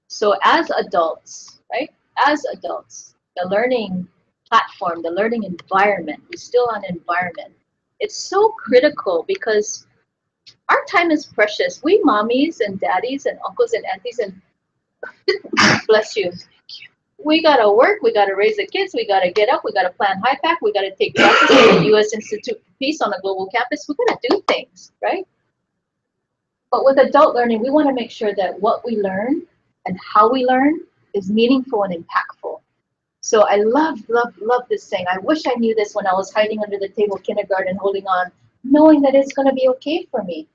So as adults, right? As adults, the learning platform, the learning environment, we're still on environment. It's so critical because our time is precious. We mommies and daddies and uncles and aunties and bless you. We gotta work, we gotta raise the kids, we gotta get up, we gotta plan HiPAC, we gotta take classes at the U.S. Institute for Peace on a global campus. We gotta do things, right? But with adult learning, we want to make sure that what we learn and how we learn is meaningful and impactful. So I love this saying. I wish I knew this when I was hiding under the table kindergarten, holding on, knowing that it's gonna be okay for me.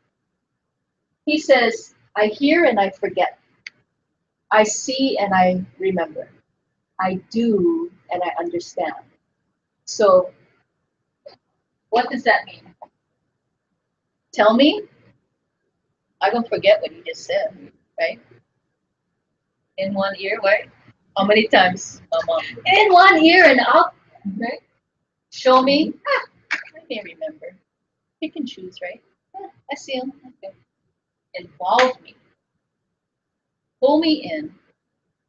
He says, I hear and I forget. I see and I remember. I do and I understand. So what does that mean? Tell me. I'm going to forget what you just said, right? In one ear, right? How many times, Mama? In one ear and out, right? Show me. I may remember. You can choose, right? I see him. Okay. Involve me. Pull me in.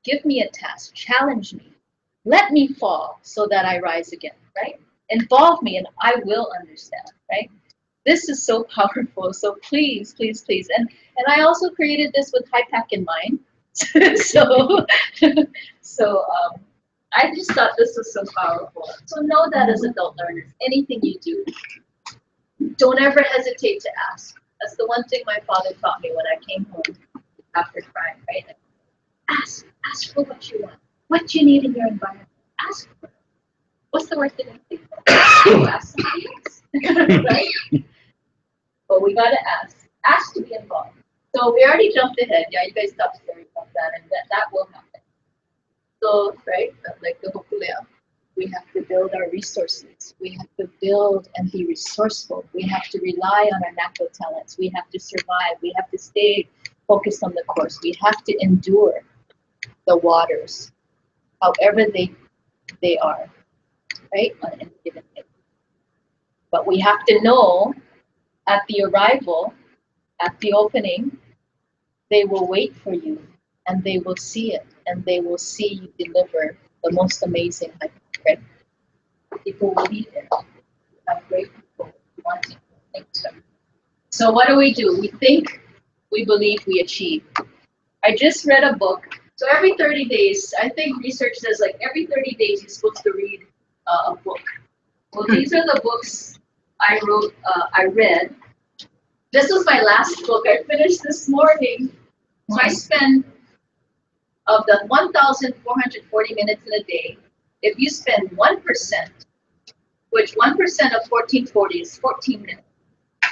Give me a task, challenge me, let me fall so that I rise again, right? Involve me and I will understand, right? This is so powerful, so please, please, please. And I also created this with HiPAC in mind. so I just thought this was so powerful. So know that as adult learners, anything you do, don't ever hesitate to ask. That's the one thing my father taught me when I came home after crying, right? Ask for what you want. What you need in your environment. Ask for it. What's the worst thing you think? Ask somebody else. Right? But we gotta ask. Ask to be involved. So we already jumped ahead. Yeah, you guys stopped story about that, and that will happen. So, right, like the Hokulea, we have to build our resources. We have to build and be resourceful. We have to rely on our natural talents. We have to survive. We have to stay focused on the course. We have to endure the waters, however they are, right, on any given day. But we have to know at the arrival, at the opening, they will wait for you and they will see it and they will see you deliver the most amazing life, right? People will be there. We have great people wanting to think so. So what do? We think, we believe, we achieve. I just read a book. So every 30 days, I think research says like every 30 days you're supposed to read a book. Well, these are the books I read. This was my last book I finished this morning. So I spend, of the 1,440 minutes in a day, if you spend 1%, which 1% of 1440 is 14 minutes.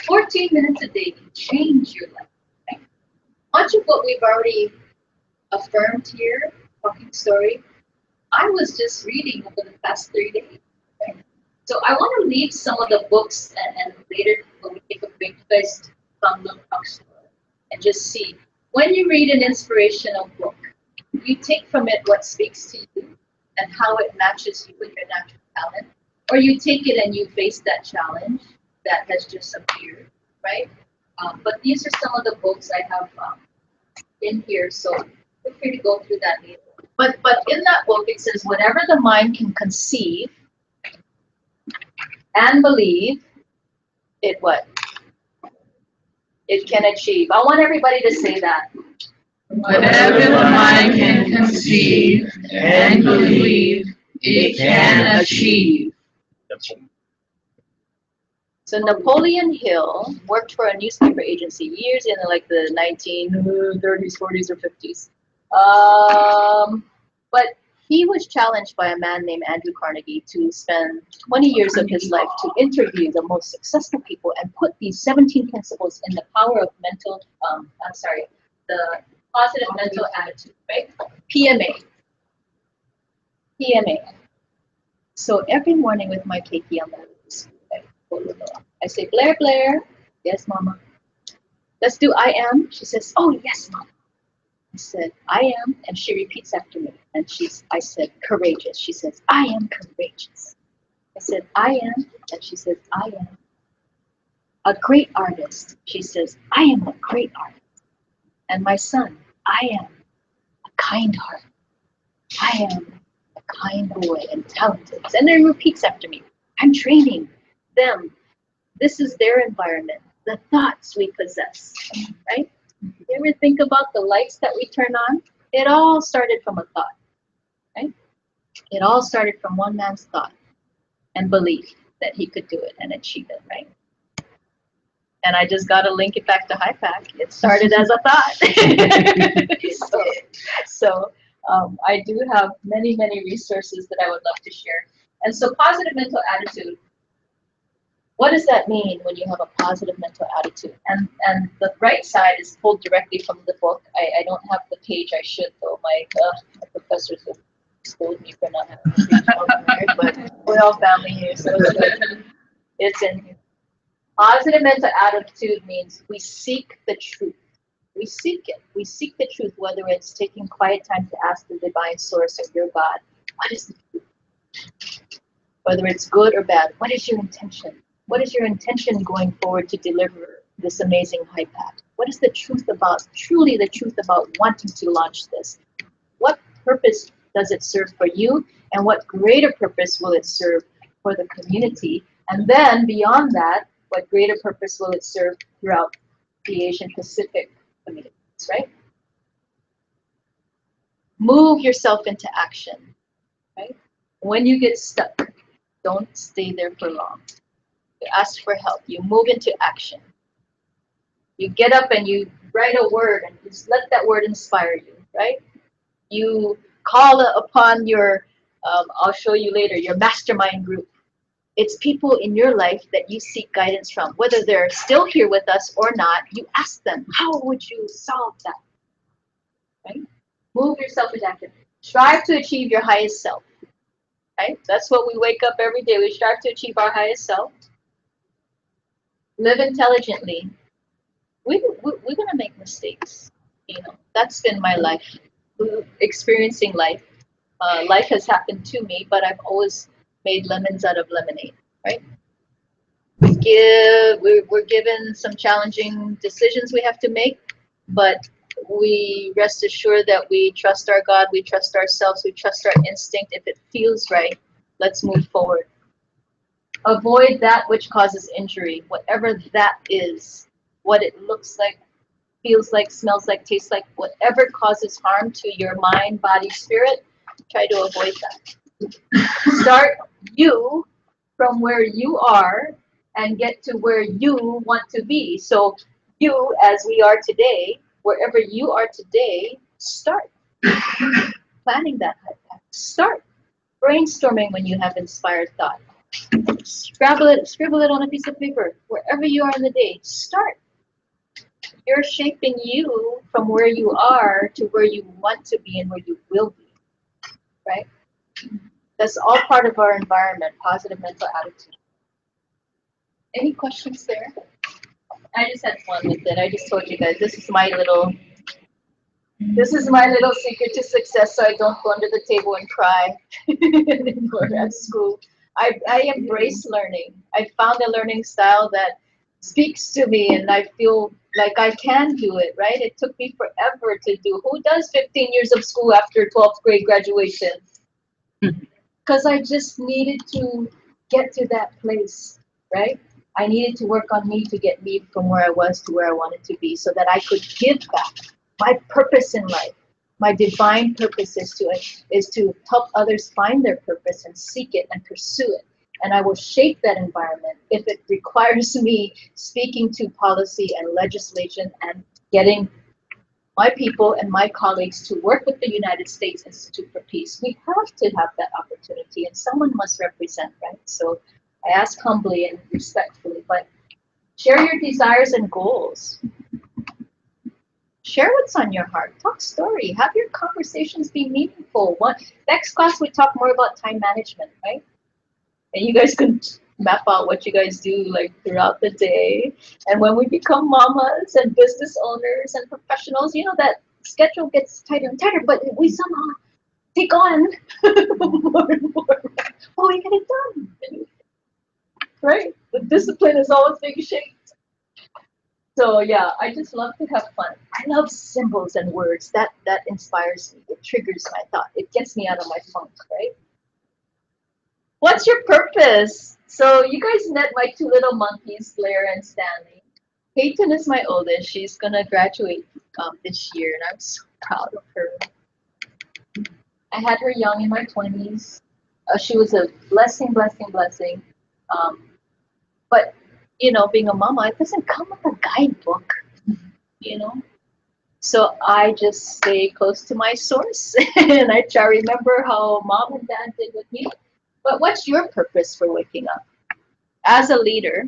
14 minutes a day can change your life. Right? Much of what we've already affirmed here, talking story, I was just reading over the past 3 days. Right? So I want to leave some of the books and later when we take a break, you guys come look and just see. When you read an inspirational book, you take from it what speaks to you and how it matches you with your natural talent, or you take it and you face that challenge that has just appeared, right? But these are some of the books I have in here, so feel free to go through that later. But in that book it says whatever the mind can conceive and believe, it what? It can achieve. I want everybody to say that. Whatever the mind can conceive and believe, it can achieve. So Napoleon Hill worked for a newspaper agency years in like the 1930s, 40s, or 50s. But he was challenged by a man named Andrew Carnegie to spend 20 years of his life to interview the most successful people and put these 17 principles in the power of the positive mental attitude, right? PMA. So every morning with my keiki, I'm I say, Blair, yes, Mama. Let's do I am. She says, oh, yes, Mama. I said, I am, and she repeats after me. And I said, courageous. She says, I am courageous. I said, I am, and she says, I am. A great artist. She says, I am a great artist. And my son, I am a kind heart. I am a kind boy and talented. And then repeats after me. I'm training them. This is their environment. The thoughts we possess, right? You ever think about the lights that we turn on? It all started from a thought, right? It all started from one man's thought and belief that he could do it and achieve it, right? And I just got to link it back to HiPAC. It started as a thought. so I do have many, many resources that I would love to share. And so positive mental attitude, what does that mean when you have a positive mental attitude? And the right side is pulled directly from the book. I don't have the page. I should, though. My professors have scolded me for not having the page over there, but we're all family here, so it's in here. Positive mental attitude means we seek the truth. We seek it. We seek the truth, whether it's taking quiet time to ask the divine source or your God, what is the truth? Whether it's good or bad, what is your intention? What is your intention going forward to deliver this amazing HiPAC? What is the truth about, truly the truth about wanting to launch this? What purpose does it serve for you? And what greater purpose will it serve for the community? And then beyond that, what greater purpose will it serve throughout the Asian Pacific communities, right? Move yourself into action, right? When you get stuck, don't stay there for long. You ask for help. You move into action. You get up and you write a word and just let that word inspire you, right? You call upon your, I'll show you later, your mastermind group. It's people in your life that you seek guidance from. Whether they're still here with us or not, you ask them, how would you solve that? Right? Move yourself adaptive. Strive to achieve your highest self. Right? That's what we wake up every day. We strive to achieve our highest self. Live intelligently. We're going to make mistakes. You know, that's been my life. Experiencing life. Life has happened to me, but I've always made lemons out of lemonade, right? We're given some challenging decisions we have to make, but we rest assured that we trust our God, we trust ourselves, we trust our instinct. If it feels right, let's move forward. Avoid that which causes injury, whatever that is, what it looks like, feels like, smells like, tastes like, whatever causes harm to your mind, body, spirit, try to avoid that. Start you from where you are and get to where you want to be. So you, as we are today, wherever you are today, start planning that. Start brainstorming when you have inspired thought. Scribble it on a piece of paper. Wherever you are in the day, start. You're shaping you from where you are to where you want to be and where you will be, right? That's all part of our environment, positive mental attitude. Any questions there? I just had fun with it. I just told you guys, this is my little secret to success, so I don't go under the table and cry anymore at school. I embrace learning. I found a learning style that speaks to me, and I feel like I can do it, right? It took me forever to do. Who does 15 years of school after 12th grade graduation? Because I just needed to get to that place, right? I needed to work on me to get me from where I was to where I wanted to be so that I could give back. My purpose in life, my divine purpose is to help others find their purpose and seek it and pursue it. And I will shape that environment if it requires me speaking to policy and legislation and getting my people and my colleagues to work with the United States Institute for Peace. We have to have that opportunity, and someone must represent, right? So I ask humbly and respectfully, but share your desires and goals. Share what's on your heart. Talk story. Have your conversations be meaningful. Next class, we talk more about time management, right? And you guys can map out what you guys do like throughout the day. And when we become mamas and business owners and professionals, you know, that schedule gets tighter and tighter, but we somehow take on more and more. Oh, we get it done. Right? The discipline is always being shaped. So yeah, I just love to have fun. I love symbols and words. That inspires me. It triggers my thought. It gets me out of my funk, right? What's your purpose? So you guys met my two little monkeys, Blair and Stanley. Peyton is my oldest. She's gonna graduate this year, and I'm so proud of her. I had her young in my 20s. She was a blessing. But you know, being a mama, it doesn't come with a guidebook, you know. So I just stay close to my source, and I try to remember how mom and dad did with me. But what's your purpose for waking up? As a leader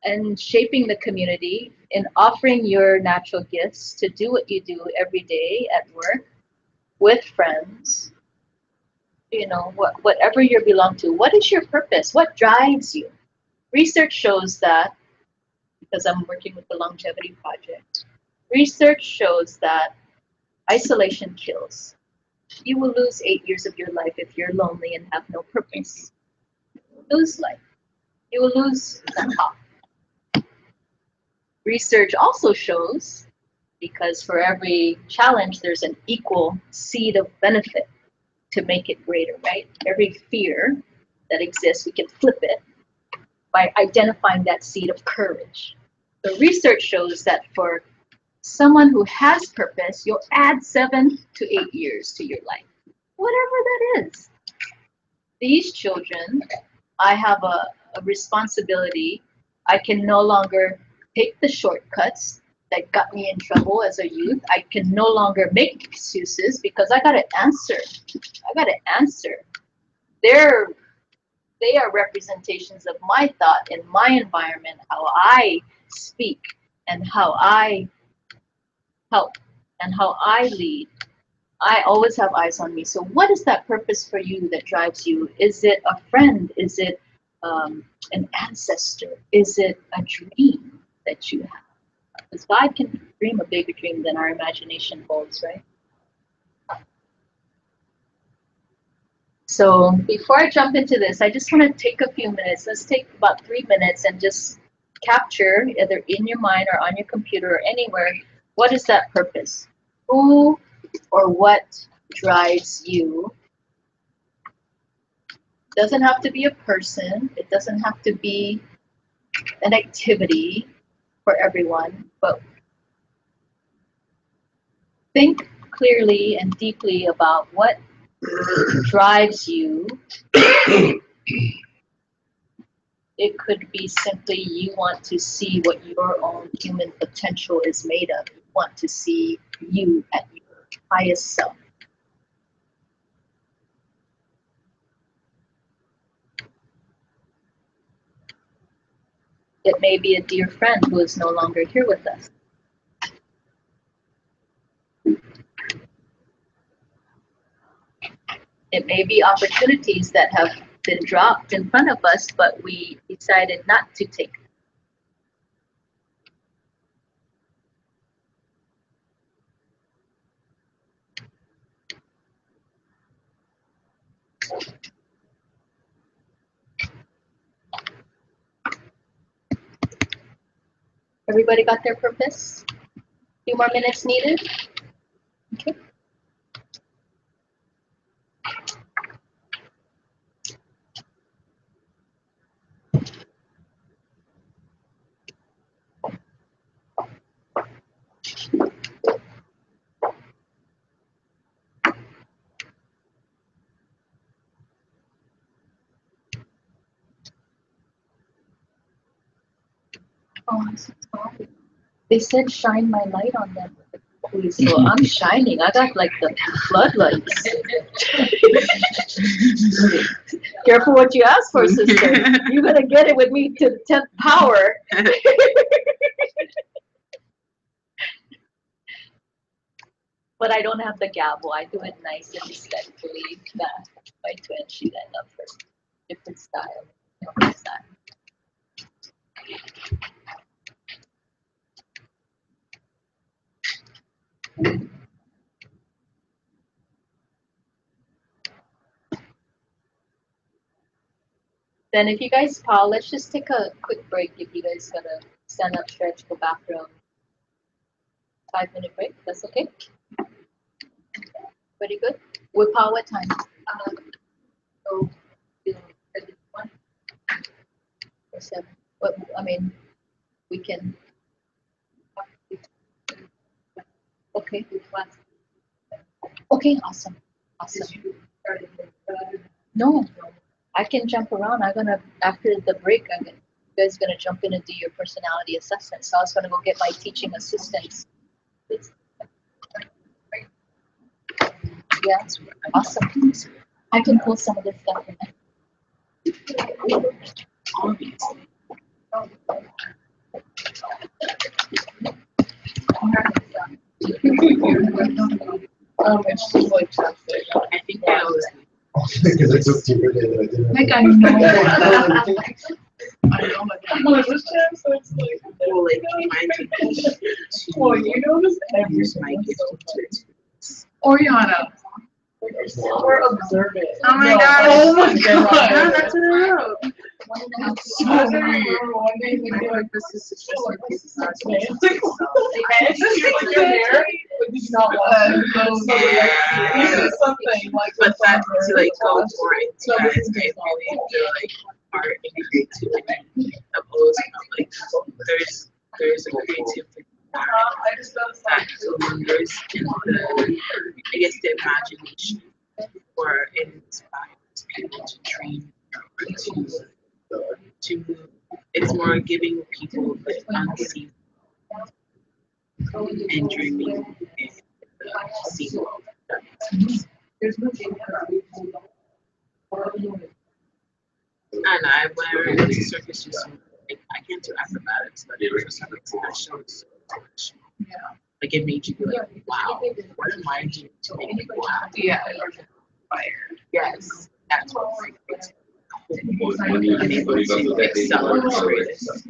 and shaping the community and offering your natural gifts to do what you do every day at work, with friends, you know, whatever you belong to, what is your purpose? What drives you? Research shows that, because I'm working with the Longevity Project, research shows that isolation kills. You will lose 8 years of your life if you're lonely and have no purpose. You will lose life. You will lose somehow. Research also shows, because for every challenge, there's an equal seed of benefit to make it greater, right? Every fear that exists, we can flip it by identifying that seed of courage. The research shows that for someone who has purpose, you'll add 7 to 8 years to your life, whatever that is. These children, I have a responsibility. I can no longer take the shortcuts that got me in trouble as a youth. I can no longer make excuses because I got to answer. I got to answer. They're they are representations of my thought and my environment, how I speak and how I help and how I lead. I always have eyes on me. So what is that purpose for you that drives you? Is it a friend? Is it an ancestor? Is it a dream that you have? Because God can dream a bigger dream than our imagination holds, right? So before I jump into this, I just want to take a few minutes. Let's take about 3 minutes and just capture, either in your mind or on your computer or anywhere, what is that purpose? Who or what drives you? Doesn't have to be a person. It doesn't have to be an activity for everyone, but think clearly and deeply about what drives you. It could be simply you want to see what your own human potential is made of. You want to see you at your highest self. It may be a dear friend who is no longer here with us. It may be opportunities that have been dropped in front of us, but we decided not to take. Everybody got their purpose? A few more minutes needed? Okay. Oh, I'm so sorry. They said shine my light on them. So I'm shining. I got like the floodlights. Careful what you ask for, sister. You're gonna get it with me to the 10th power. But I don't have the gavel. I do it nice and respectfully. My twin, she end up for different style. Different style. Then if you guys pause, let's just take a quick break. If you guys gotta stand up, stretch, go bathroom. 5-minute break, that's okay? Pretty good? We'll pause what time? So, 1 or 7. But, I mean, we can. Okay. Okay, awesome. Awesome. No, I can jump around. After the break, you guys gonna jump in and do your personality assessment. So I was gonna go get my teaching assistants. Yeah, awesome. I can pull some of this stuff in. It's just like chapstick. I think that was. Because I took two days and I didn't. Like I know. I know, like, I'm like, this chap, so it's like, well, like, mine took me Well, you notice to use my gift to Oriana. We're observant. Oh my No, God. Oh my god. No, that's what I wrote. I remember one day we did like This is just like like this is not today. It's like, and it's just like your hair, but you do not want to. This is something like. But that to like go more So into that, this is I based on really feel like art integrate to like I've always felt like there's a creativity I just felt that lingers in the I guess the imagination or it inspires people to dream or to it's more giving people the unseen and dreaming and seeing that. There's no And I went into circus just I can't do acrobatics, but it was something that showed so much. Yeah. Like it made you be like, wow, what am I doing to make people happy? Yeah. Yes. That's what it's When you excel in the greatest.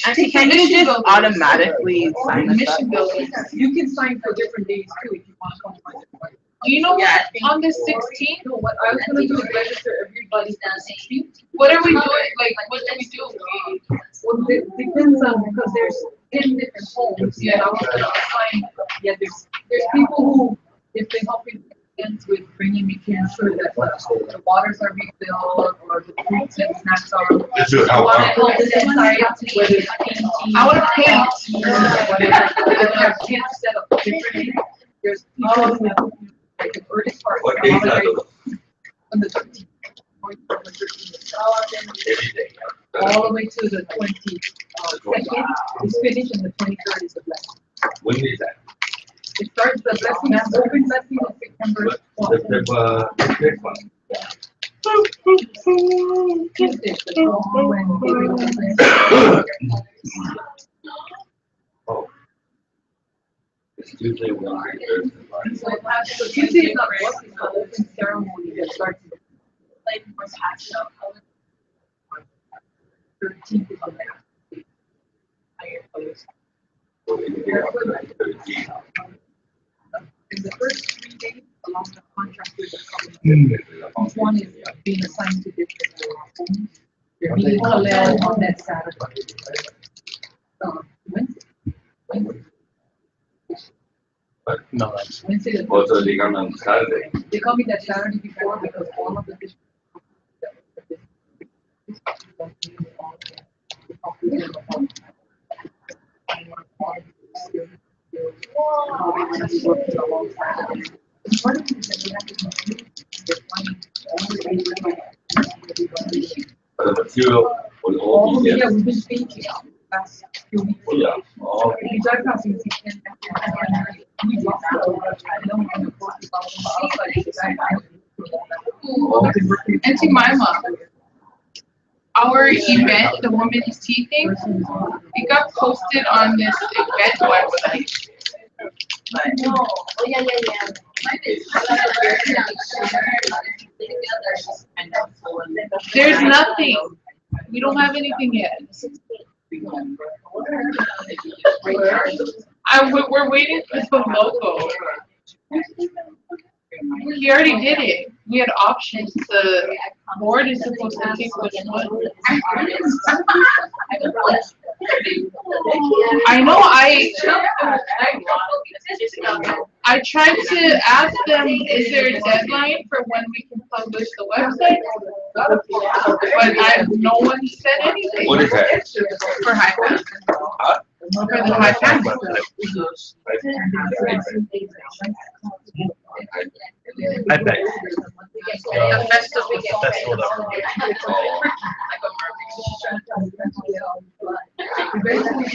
Actually, can you just automatically sign us up? You can sign for different days too if you want to come on different. You know Yeah, what, on the 16th, So what I was gonna do is register everybody for the 16th. what are we doing, like, what do we do? Well, it depends on, because there's 10 different homes, yeah, I was gonna assign, yeah, there's people who, if they help you with bringing, making sure that the waters are refilled, or the fruits and snacks are. This is how Wanna help the inside, whether it's painting. I wanna paint. Whether they have kids set up differently, there's people who, like the earliest part. What days are those? On the 13th. Every day. All the way to the 22nd, it's finished, and the 23rd is the blessing. When is that? It starts, the blessing, open blessing on September 12th. Next one. Tuesday, the 12th, when Oh. It's Tuesday, Wednesday, Thursday, Friday. so Tuesday is not working, it's an open ceremony that starts like was hatched up. 13th is on that. In the first 3 days, along the contractors are coming. Each one is being assigned to different homes. They're meeting Kalel on that Saturday. Wednesday. But no, that's Wednesday, the Also, they come on Saturday. they call me that Saturday before because all of the districts. But the material will all be Yeah, there. we've been thinking last few weeks. Oh, yeah. Oh, We drive past and see 10, we lost it. I know we're gonna post it outside. And to my mom, our event, the women's tea thing, it got posted on this event website. Oh, yeah. There's nothing. We don't have anything yet. We're waiting for the logo. We already did it. We had options. The board is supposed to pick which one. I know. I tried to ask them, is there a deadline for when we can publish the website? But no one said anything. what is that? For high pass. Huh? For the high pass. I bet. The festival. The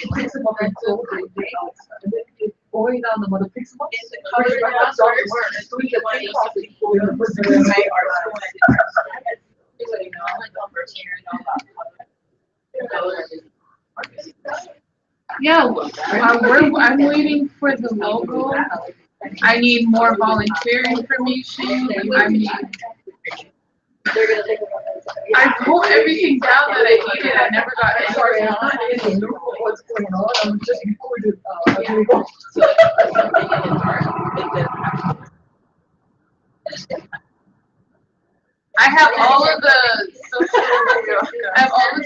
festival that Going down the mother picks them up. Is it covered by us or is it the one you have to Yeah, I'm waiting for the logo. I need more volunteer information. I wrote everything down that I needed. I never got it. Sorry, I'm not in the know what's going on. I'm just recorded. Here we go. I have all of the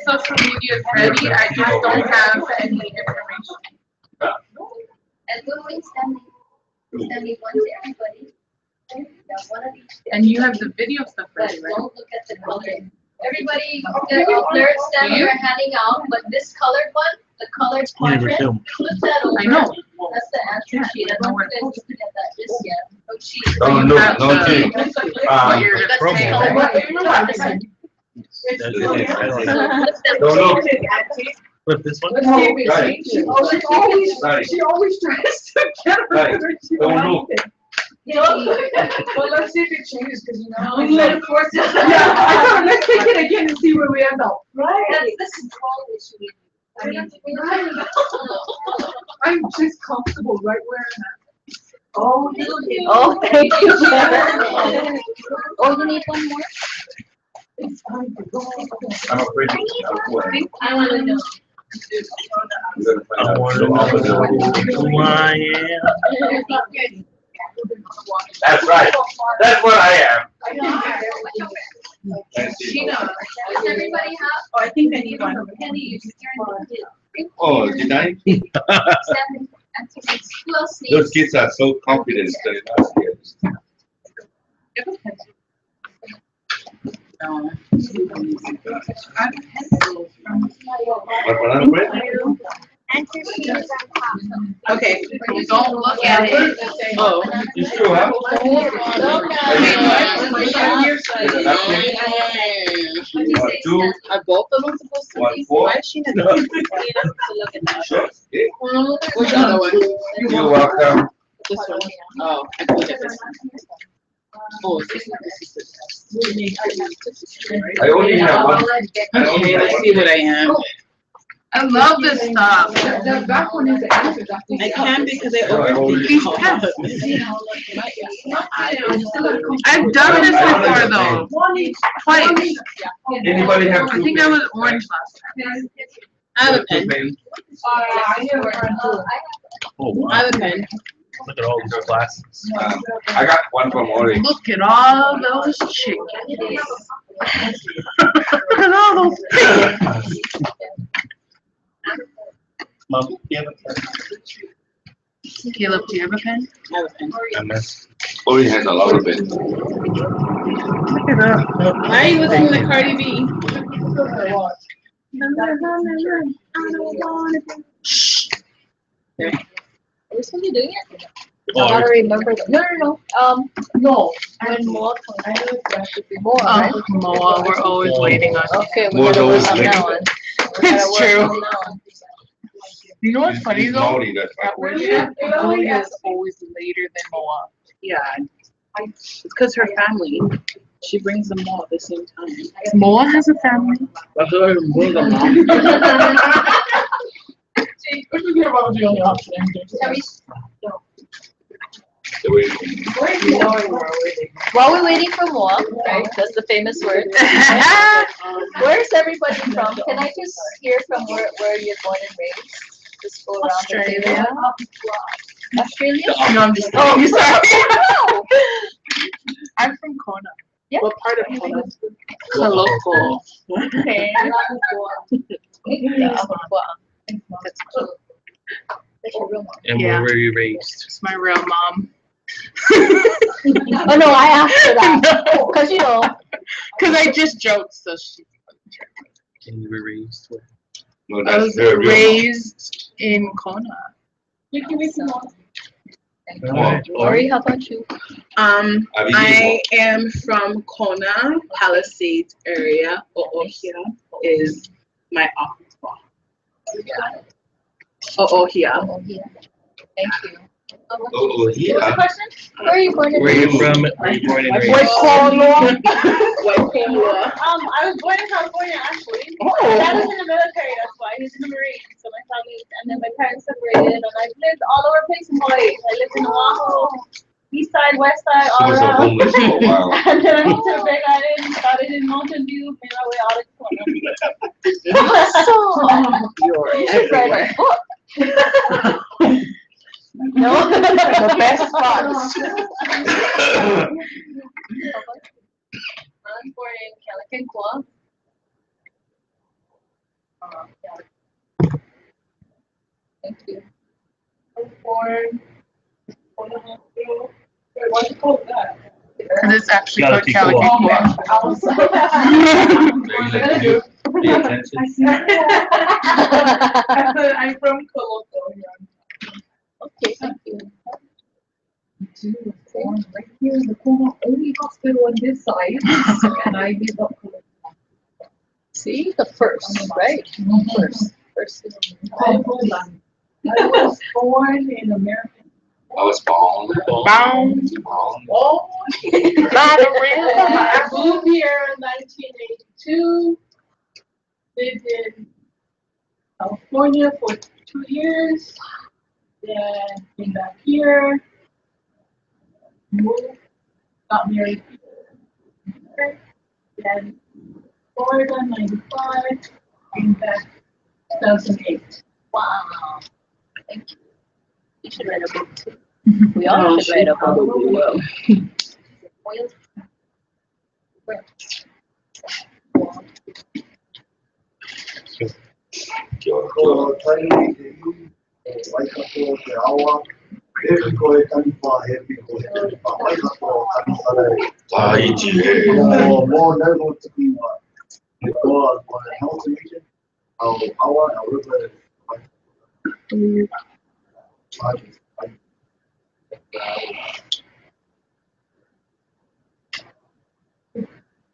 social medias ready. I just don't have any information. And we'll be sending one to everybody. One of each. And you have the video stuff But ready, right? don't look at the color. Everybody, the lyrics that we're handing out, but this colored one, the colored You never quadrant, film. flip that over. I know. That's the answer sheet. I don't think you guys looked at that just yet. No sheet. No, You no, have no, the- thing. What you're That's the promo, color right? one. No, no. Flip this one. Let's see if it Right. changes. Right. She always tries to get her. Right. She Don't don't look. like it. Well, let's see if it changes, because you know. We let it force it. Yeah, I thought, let's take it again and see where we end up. Right. That's the control issue. I mean, I'm just comfortable right where I'm at. oh, Oh, thank you. Oh, you need one more? It's time to go. I'm afraid of I want to know. I want to know who I am. That's right. That's what I am. She knows. Does everybody have? Oh, I think I need one. Kenny, you're Oh, did I? Who else needs? Those kids are so confident that they're not scared. No. What, banana bread? Okay, don't look at it. Oh. You sure, huh? One, two, Are both of them supposed to one, be? four. Why is she not? Sure. Okay. Which other one? You're welcome. This one. Oh, I can look at this one. Oh, this is I only have one. I only okay, have let's one. see what I am. I love this stuff. The back one is the answer. I can because I Oh, I already- These tests. I've done this before though. Twice. Anybody have I two think I was orange last time. I have a pen. pens? I never heard of it. Oh, wow. I have a pen. Look at all these glasses. I got one from Ori. Look at all those chickens. Look at all those pigs. Mom, do you have a pen? Caleb, do you have a pen? I have a pen. MS. Ori has a lot of it. Look at that. Why are you listening to Cardi B? Are we supposed to be doing it? Oh, I gotta remember. No. No. When more. That should be More, right? Moa, we're always waiting on you. Okay, we More gotta work those on that later. one. We gotta It's work true. on that one. You know what's funny He's though? naughty, that's At right. worship, Julia is always later than Moa. Yeah. It's because her family. She brings them all at the same time. Moa has a family. That's what I bring them now. The way- While we're waiting for more, right, that's the famous word. Where's everybody from? Can I just hear from where you're born and raised? Just go around the Australia. table. Australia? No, I'm just Oh, kidding. Sorry. no. I'm from Kona. What part of Kona? Kaloko. Okay. Yeah, That's cool. that's your real mom. And Yeah. where were you raised? It's my real mom. Oh, no, I asked for that. Because, you know, Because I just joked, so she. And you were raised where? No, I that's was very real. raised in Kona. Ori, how about you? I am from Kona, Palisades area. Oohia is my office block. Oohia. Oh, yeah. Thank you. Oh, yeah. Question? Where are you born and Where are you raised? from? Where are you born and raised? Waikolua. I was born in California, actually. Oh. My dad was in the military, that's why. He was in the Marines, so my family, and then my parents separated, and I've lived all over the place in Hawaii. I lived in Oahu, east side, west side, She all was a around. homeless for a while. And then I moved to the Big Island, started in Mountain View, made my way out of Kona. Awesome. You should write a book. No? The best spots. I'm born in Calicanqua. Thank you. I was born. What's it called that? Because it's actually called Calicanqua. Calicanqua. Very good. Pay attention. I'm from Coloco. Okay, thank you. Right here in the corner, only hospital on this side, and I live up. See, the first, right? First. person. I was born in America. I was born. Bound. Oh, Not a real. I moved here in 1982. Lived in California for 2 years. Then came back here. Moved. Got married here. Then Florida 95. Came back 2008. Wow. Thank you. You should write a book too. We all should write a book. Oil. Tahiti.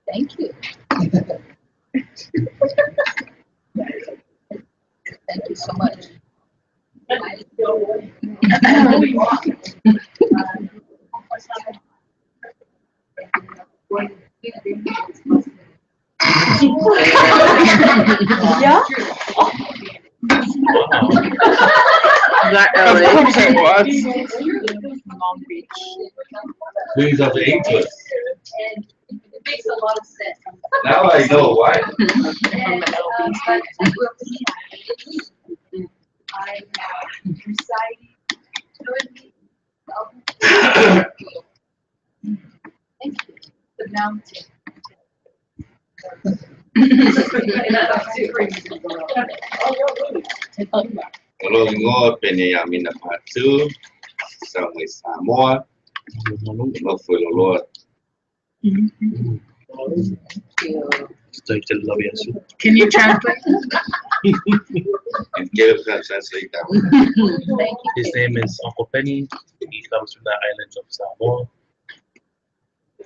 Thank you. Thank you so much. Yeah? That Long Beach. Brings up the English. And it makes a lot of sense. Now I know why. And, but I residing currently. Thank you. The mountain. Kalau ingat penyayamin na patu sa may Samoa, no fue lolo. Can you translate? And give that translate that. Thank you. His name is Uncle Penny. He comes from the islands of Samoa.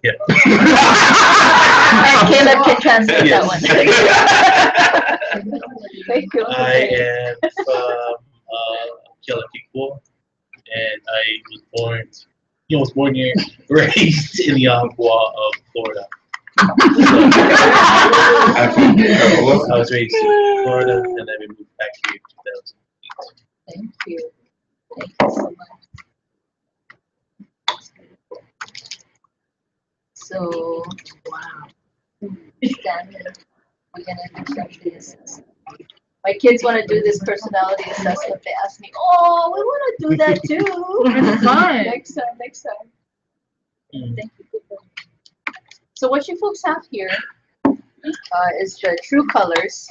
Yeah. Caleb can translate that one. Thank you. I am from Kealakekua, and I was born here, raised in the Agua of Florida. I was raised in Florida, and then we moved back here in 2008. Thank you. Thank you so much. So, wow. Standard. We're gonna do something assessment. My kids want to do this personality assessment. They ask me, "Oh, we want to do that too." It's fun. Next time, next time. Mm. Thank you. So what you folks have here is the true colors.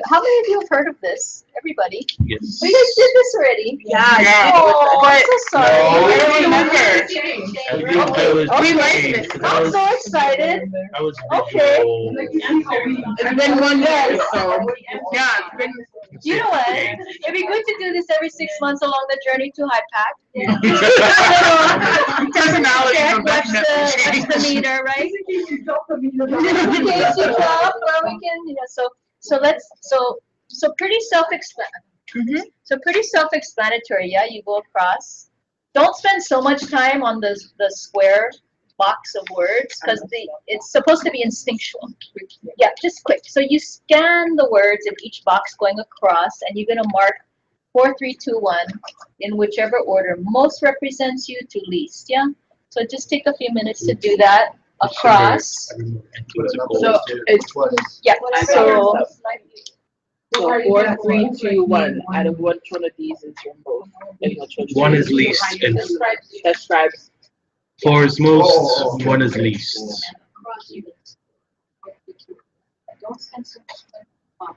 How many of you have heard of this? Everybody? Yes. Oh, you guys did this already? Yeah. Oh, I'm so sorry. No. I don't remember. We learned this. I'm so excited. I was Okay. visual. It's been 1 year, so yeah, it's been. You know what? It'd be good to do this every 6 months along the journey to High Pack. Personality Check, will watch definitely the meter, right? In case you drop, where we can, so pretty self-explanatory. So pretty self-explanatory, yeah, you go across. Don't spend so much time on the square box of words, because it's supposed to be instinctual. Yeah, just quick. So you scan the words in each box going across, and you're gonna mark 4, 3, 2, 1 in whichever order most represents you to least, yeah? So just take a few minutes to do that across. So it's Yeah, so, so 4, 3, 2, 1. Out of which one of these is your most? And which One is least, and describes. 4 is most, 1 is least. don't spend so much time on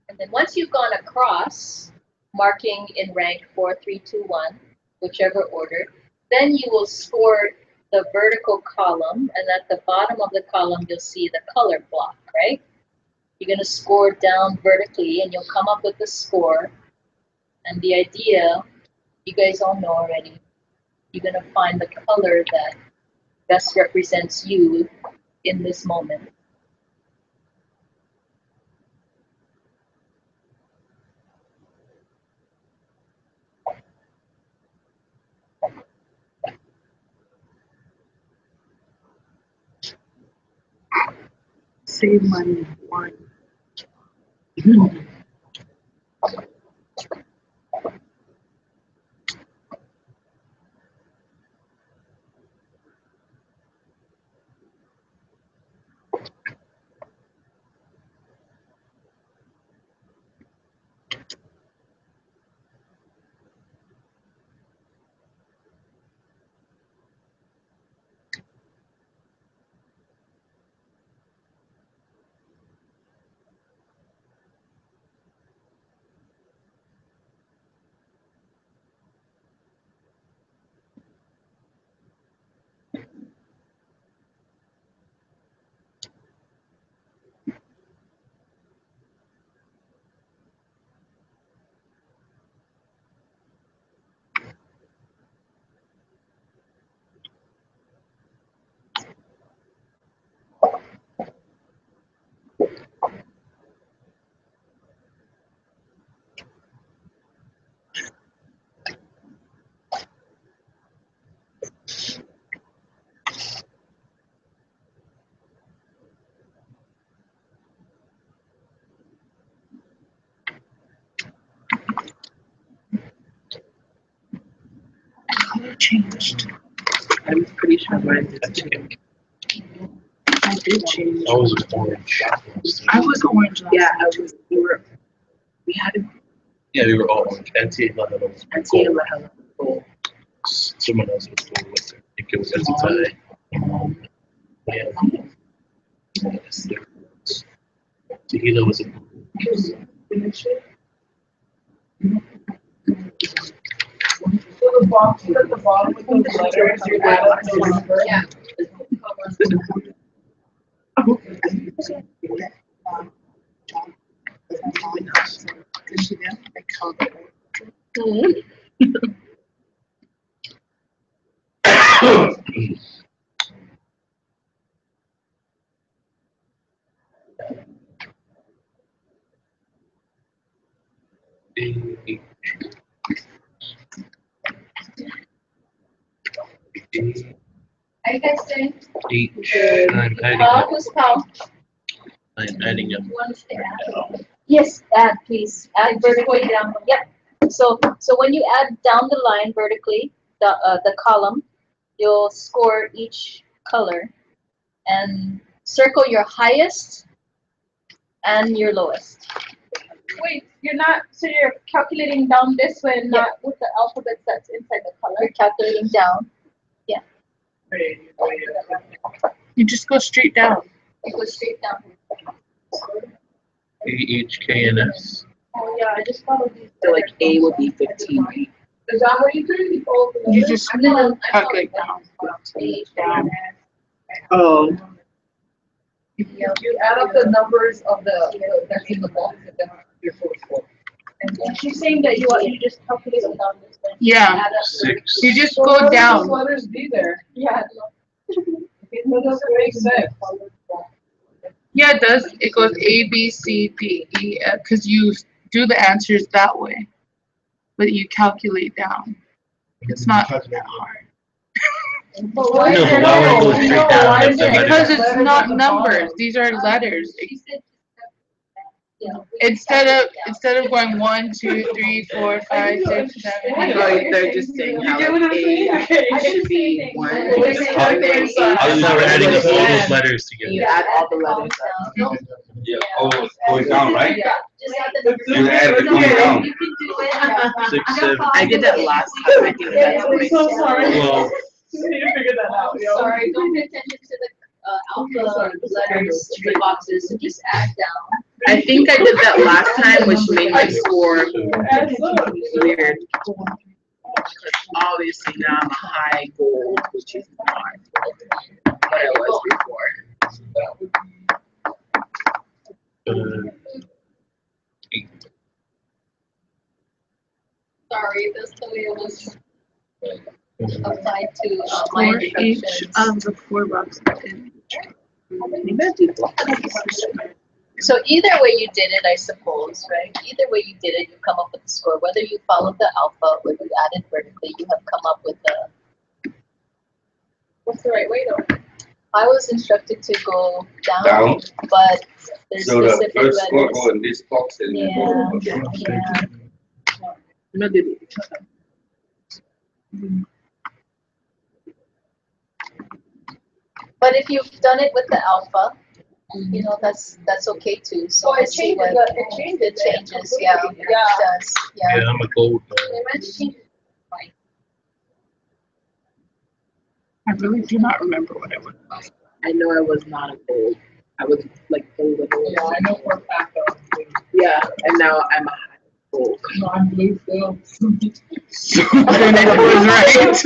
and then once you've gone across, marking in rank 4, 3, 2, 1, whichever order, then you will score the vertical column, and at the bottom of the column you'll see the color block, right? You're going to score down vertically, and you'll come up with the score And the idea, you guys all know already, you're going to find the color that best represents you in this moment. Save money. One. Changed. I'm pretty sure mine did too. I did change. I was orange. I was orange last Yeah, I was. We had a Yeah, we were all orange. NTA Lahela was NTA gold. Lahela gold. Someone else was gold with it. I think it was Etitai. Yeah. Yes, there was. Tehila was a So the box at the bottom with those letters, you add up the number. Yeah. Are you guys doing? I'm adding Paul, up. who's Paul? I'm adding up. Yes, add please. Add vertically down. Yep. So when you add down the line vertically, the column, you'll score each color and circle your highest and your lowest. Wait, you're not, so you're calculating down this way, not with the alphabets that's inside the color? You're calculating down. You just go straight down. You go straight down. A, H, K, and S. Oh, yeah, I just followed these. So like A would be 15. Is that what you do? You just calculate down. Oh. You add up the numbers of that's in the box and then your total score. And she's saying that you just calculate it down this way. Yeah. 6. You just So go why would down. those letters be there? Yeah. It doesn't make sense. Yeah, it does. It goes A, B, C, D, E, F, because you do the answers that way, but you calculate down. It's not that hard. But why No, is there but why would it go straight down why if is the there Because letters it's at not the numbers. bottom? These are letters. She said, Instead of going 1, 2, 3, 4, 5, 6, 7, 8. Oh, They're just saying You get what I'm saying? Okay. should be One. I was never adding up all those letters You together. add all the letters up. Yeah, always going down, right? Yeah, just add the numbers. You add the going down. You can do it. 6, 7. I did that last time. I think that's I'm so sorry. Well, You need to figure that out, yo. Sorry, don't pay attention to the alpha letters, the boxes, so just add down. I think I did that last time, which made my score Adds up. weird. Obviously now I'm a high gold, which is not what I was before. 8. Sorry, that's the way it was applied to For my each instructions. of the 4 boxes. So either way you did it, I suppose, right? Either way you did it, you come up with the score. Whether you followed the alpha or you added vertically, you have come up with the. What's the right way though? I was instructed to go down, Down. but there's So the specific first score letters. go in this box and then go. Yeah. No, did it. But if you've done it with the alpha, you know, that's okay too. So Oh, it let's see changes what it changes it it changes. Yeah, it completely. does. Yeah. Yeah, I'm a gold man. I really do not remember what it was. I know I was not a gold. I was like gold. Yeah, I know for a fact that I'm blue. Yeah, and now I'm a high gold. No, I'm blue still. So then it was right.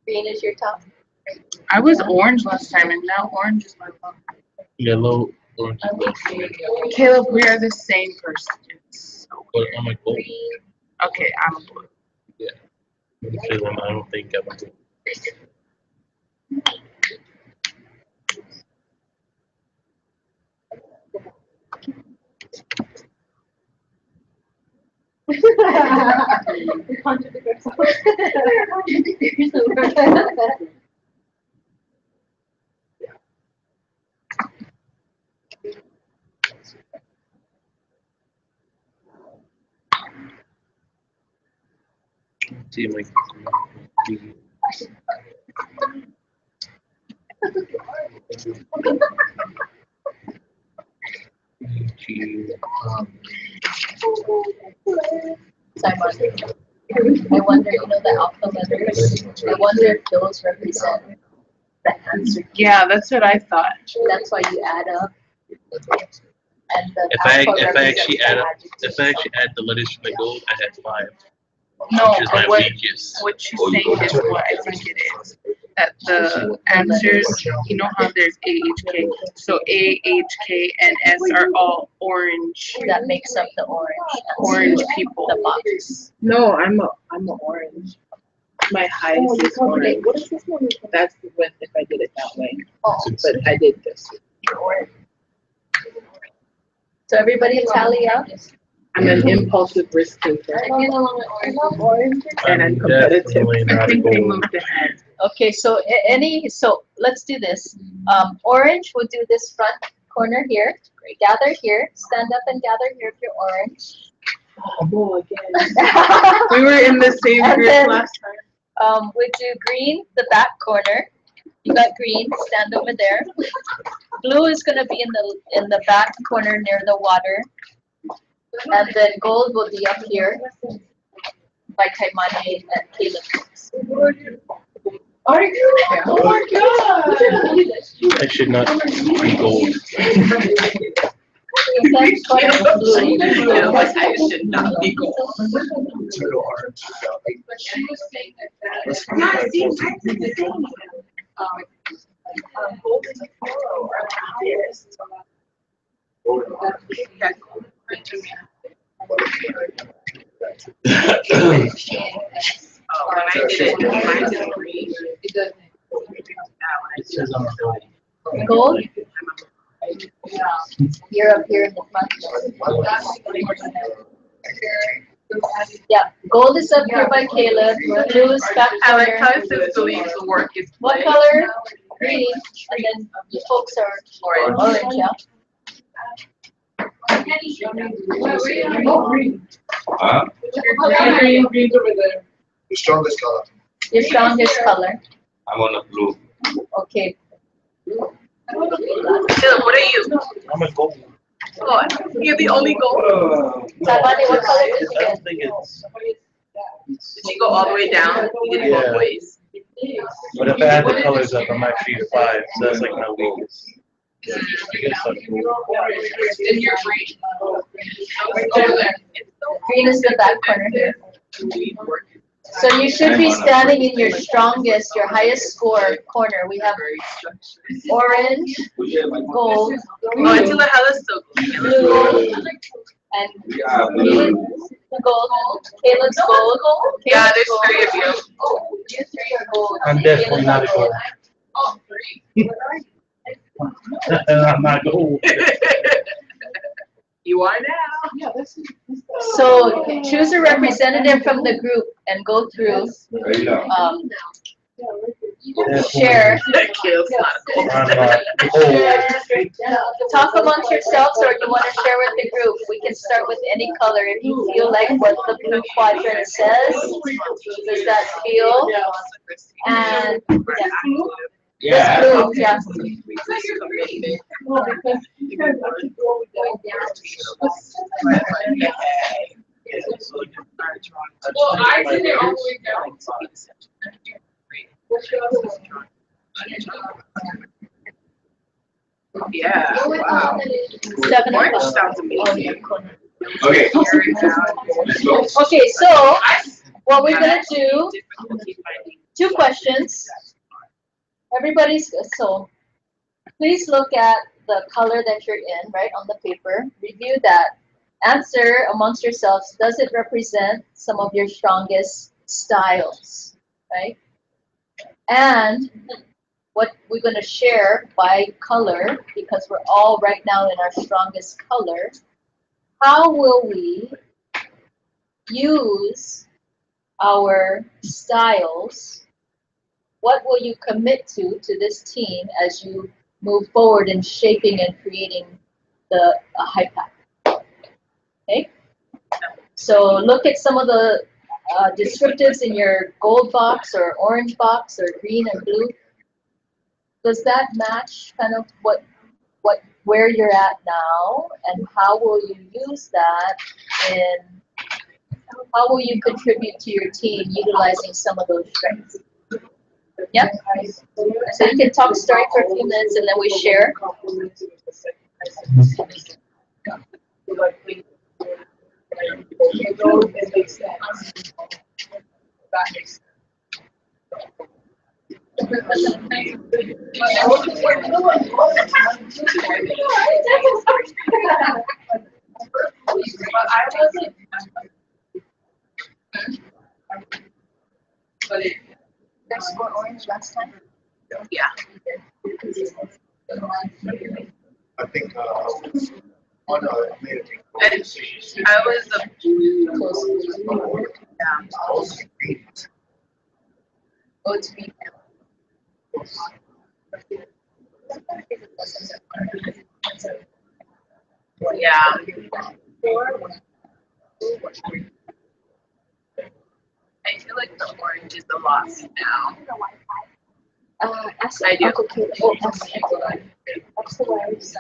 Green is your top. I was orange last time, and now orange is my top. Yellow, orange, Caleb, we are the same person. It's so but I'm a gold. okay. I'm a blue. I'm feeling, I don't think I'm a gold. See, like, Simon. I wonder, you know, the alpha letters. I wonder if those represent the answer. Yeah, that's what I thought. That's why you add up. And the If I alpha represents actually the add up, adjective. if I actually add the letters from the gold, I had 5, No, which is my but what weakest. what she's saying is what I think it is. That the answers, you know how there's A, H, K. So A, H, K, and S are all orange. That makes up the orange. Orange people. The box. No, I'm a orange. My highest is orange. What is this one? That's when if I did it that way. Oh, But I did this. so everybody tally up. I'm an impulsive risk taker. I get along with orange. And I'm competitive. Definitely I not a think they gold. moved ahead. Okay, so so let's do this. Orange, we'll do this front corner here. Gather here, stand up and gather here if you're orange. Oh, again. We were in the same And group then- last time. We'll do green, the back corner. You got green, stand over there. Blue is gonna be in the back corner near the water. And then gold will be up here by Kaimane and Caleb. Are you? Oh my god! I should not be gold. That's part of the blue. Yeah, but I should not be gold. She was saying that. Gold is a photo or a highest. Oh, when I did it, mine didn't read. It doesn't. It says I'm a gold. Gold, you're up here in the front. Yeah, gold is up here by Caleb. Blue is back I like how corner. it says believes the work is What played. color? Green. And then you folks are orange, yeah? No, green. Huh? Green's over there. The strongest color. Your strongest color. I'm on a blue. Okay. Caleb, what are you? I'm a gold. Oh, you're the only gold. Savani, what color did you I get? don't think it's. Did you go all the way down? You did Yeah. both ways. But if I add the colors up, I'm actually 5. So that's like my weakest. I guess I'm gold. In your brain. Green is the back corner here. So you should be standing in your strongest, your highest score corner. We have orange, gold, Oh, until the hell is so blue, and green, gold. Caleb's gold. Yeah, Caleb's there's gold. 3 of you. You three are gold. I'm definitely Caleb's not a gold. gold. I'm not gold. You are now. So choose a representative from the group and go through, share, Caleb's not cool. I'm not gold. talk amongst yourselves, or you want to share with the group. We can start with any color. If you feel like what the blue quadrant says, does that feel? And Yeah. this blue, yeah. Well, I did it all the way down. Yeah, wow. 7 Orange o'clock. sounds amazing. Okay. Let's go. Okay, so what we're gonna do, Difficulty finding. 2 questions. Everybody's, so please look at the color that you're in, right, on the paper. Review that. Answer amongst yourselves, does it represent some of your strongest styles, right? And what we're going to share by color, because we're all right now in our strongest color, how will we use our styles? What will you commit to this team as you move forward in shaping and creating the HiPAP? Okay? So look at some of the descriptives in your gold box or orange box or green and blue. Does that match kind of where you're at now, and how will you use that in, how will you contribute to your team utilizing some of those strengths? Yep. So you can talk story for a few minutes and then we share. Did I score orange last time? Yeah. I think, one, made a big And I was a blue. Yeah. I was green. Oh, it's green. Yeah. I feel like the orange is the loss now. Ask I do. Uncle Caleb. Oh, ask the wives.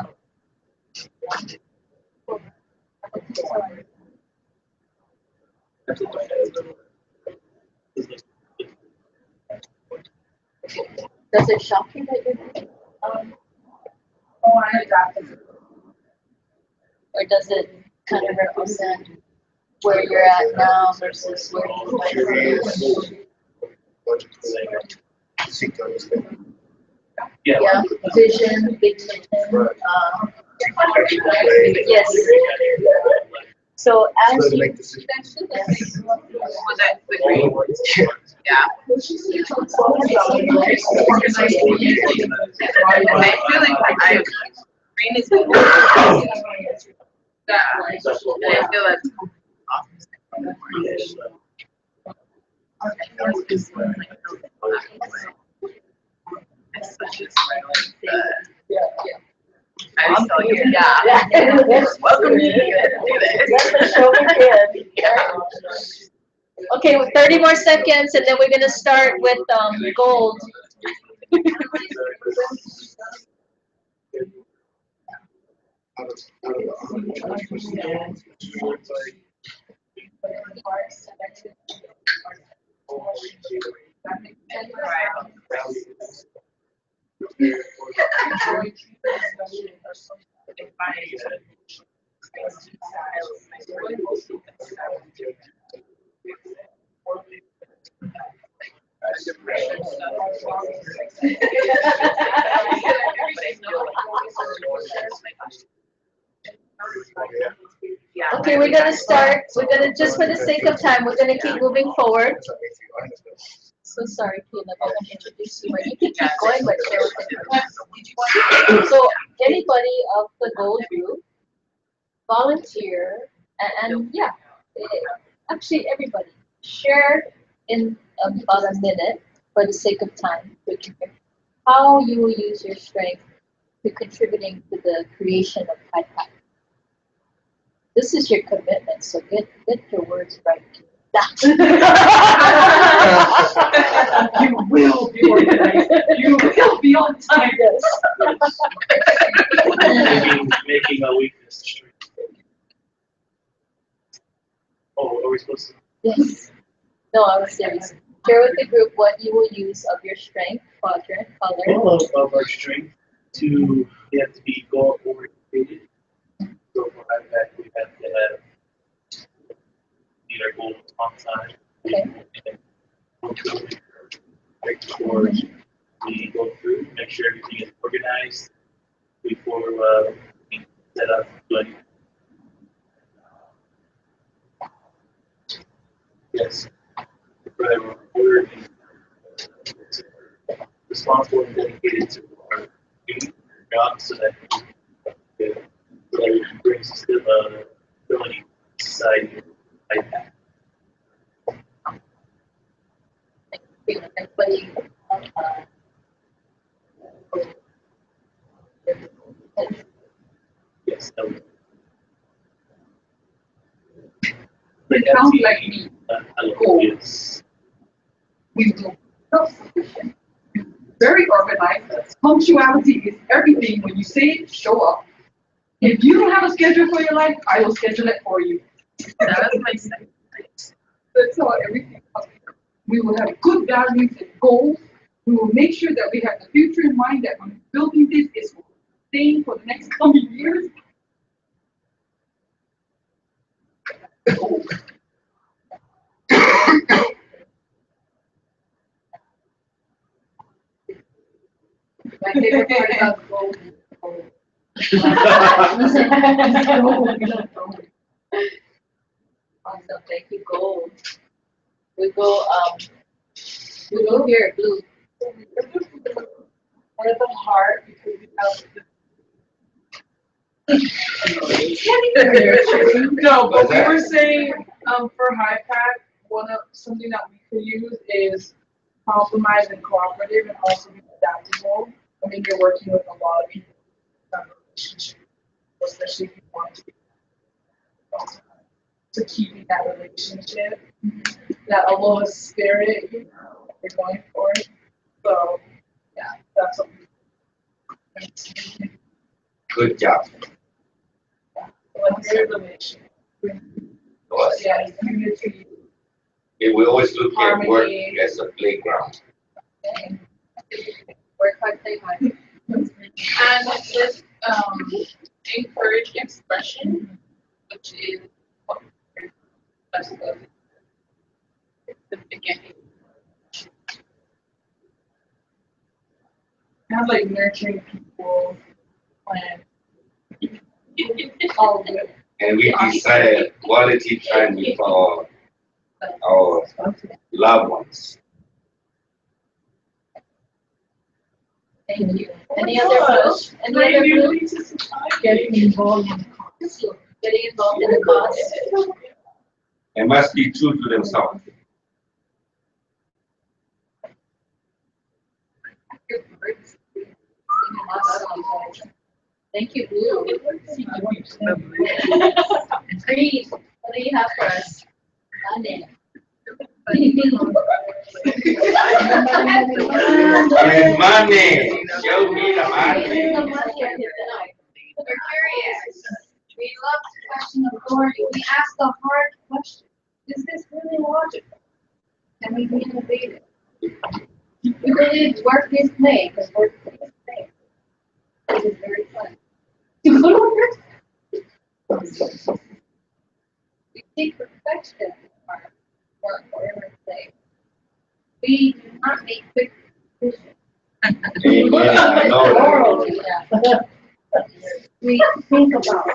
Does it shock you that you're or does it kind of represent where you're at now versus where you might be? Seek to understand. Yeah, vision, big vision. Yes. So as So to you, make decisions. yes. Was that the green? Yeah. I feel like green is good. Yeah. And I feel that's I just tell you, yeah. Welcome to Okay, with 30 more seconds, and then we're gonna start with gold. Okay, we're gonna start. We're gonna, just for the sake of time, we're gonna keep moving forward. So sorry, Caleb, I want to introduce you, but you can keep going, but share with the So anybody of the gold group, volunteer, and yeah, actually everybody, share in about a minute for the sake of time, how you will use your strength to contributing to the creation of PIPAC. This is your commitment, so get your words right. You will be organized. You will be on time. Making a weakness strength. Oh, are we supposed to? Yes. No, I was serious. Share with the group what you will use of your strength, quadrant, color. All of our strength we have to be goal oriented. So for that, we have to meet our goals on time. Okay. And make sure we go through, make sure everything is organized before we set up. Yes. We're responsible and dedicated to our job so that we can bring stability to society like that. Yes, that would. It sounds like me. Yes. We will self-sufficient. Very organized. Punctuality is everything. When you say it, show up. If you don't have a schedule for your life, I will schedule it for you. That's my second. That's how everything comes. We will have good values and goals. We will make sure that we have the future in mind, that when building this is staying for the next coming years. My favorite part about gold is gold. Awesome, thank you, gold. We go here, blue. What about heart? Because we have no, but we were saying for high pack, something that we could use is compromise and cooperative, and also be adaptable. I mean, you're working with a lot of people in that relationship, especially if you want to keep that relationship, that aloha spirit, you're going for it. So yeah, that's what we. Good job. Like great relationship. Us. Yeah, unity. We always look at work Harmony. as a playground. Work hard, play hard. And just encourage expression, which is that's the beginning. Kind of like nurturing people, plan. All of it. And we desire quality time with our loved ones. Thank you. Any other blue? Any other blue? Getting involved in Getting involved in the cause. They must be true to themselves. Awesome. Thank you, blue. Green, what do you have for us? Money. I mean, money. Show me the money. We're curious. We love to question authority. We ask the hard question. Is this really logical? Can we be innovative? We believe work is play, because work is play. It is very fun. We seek perfection in our work, whatever it's play. We do not make quick decisions. Amen. I know that. We think about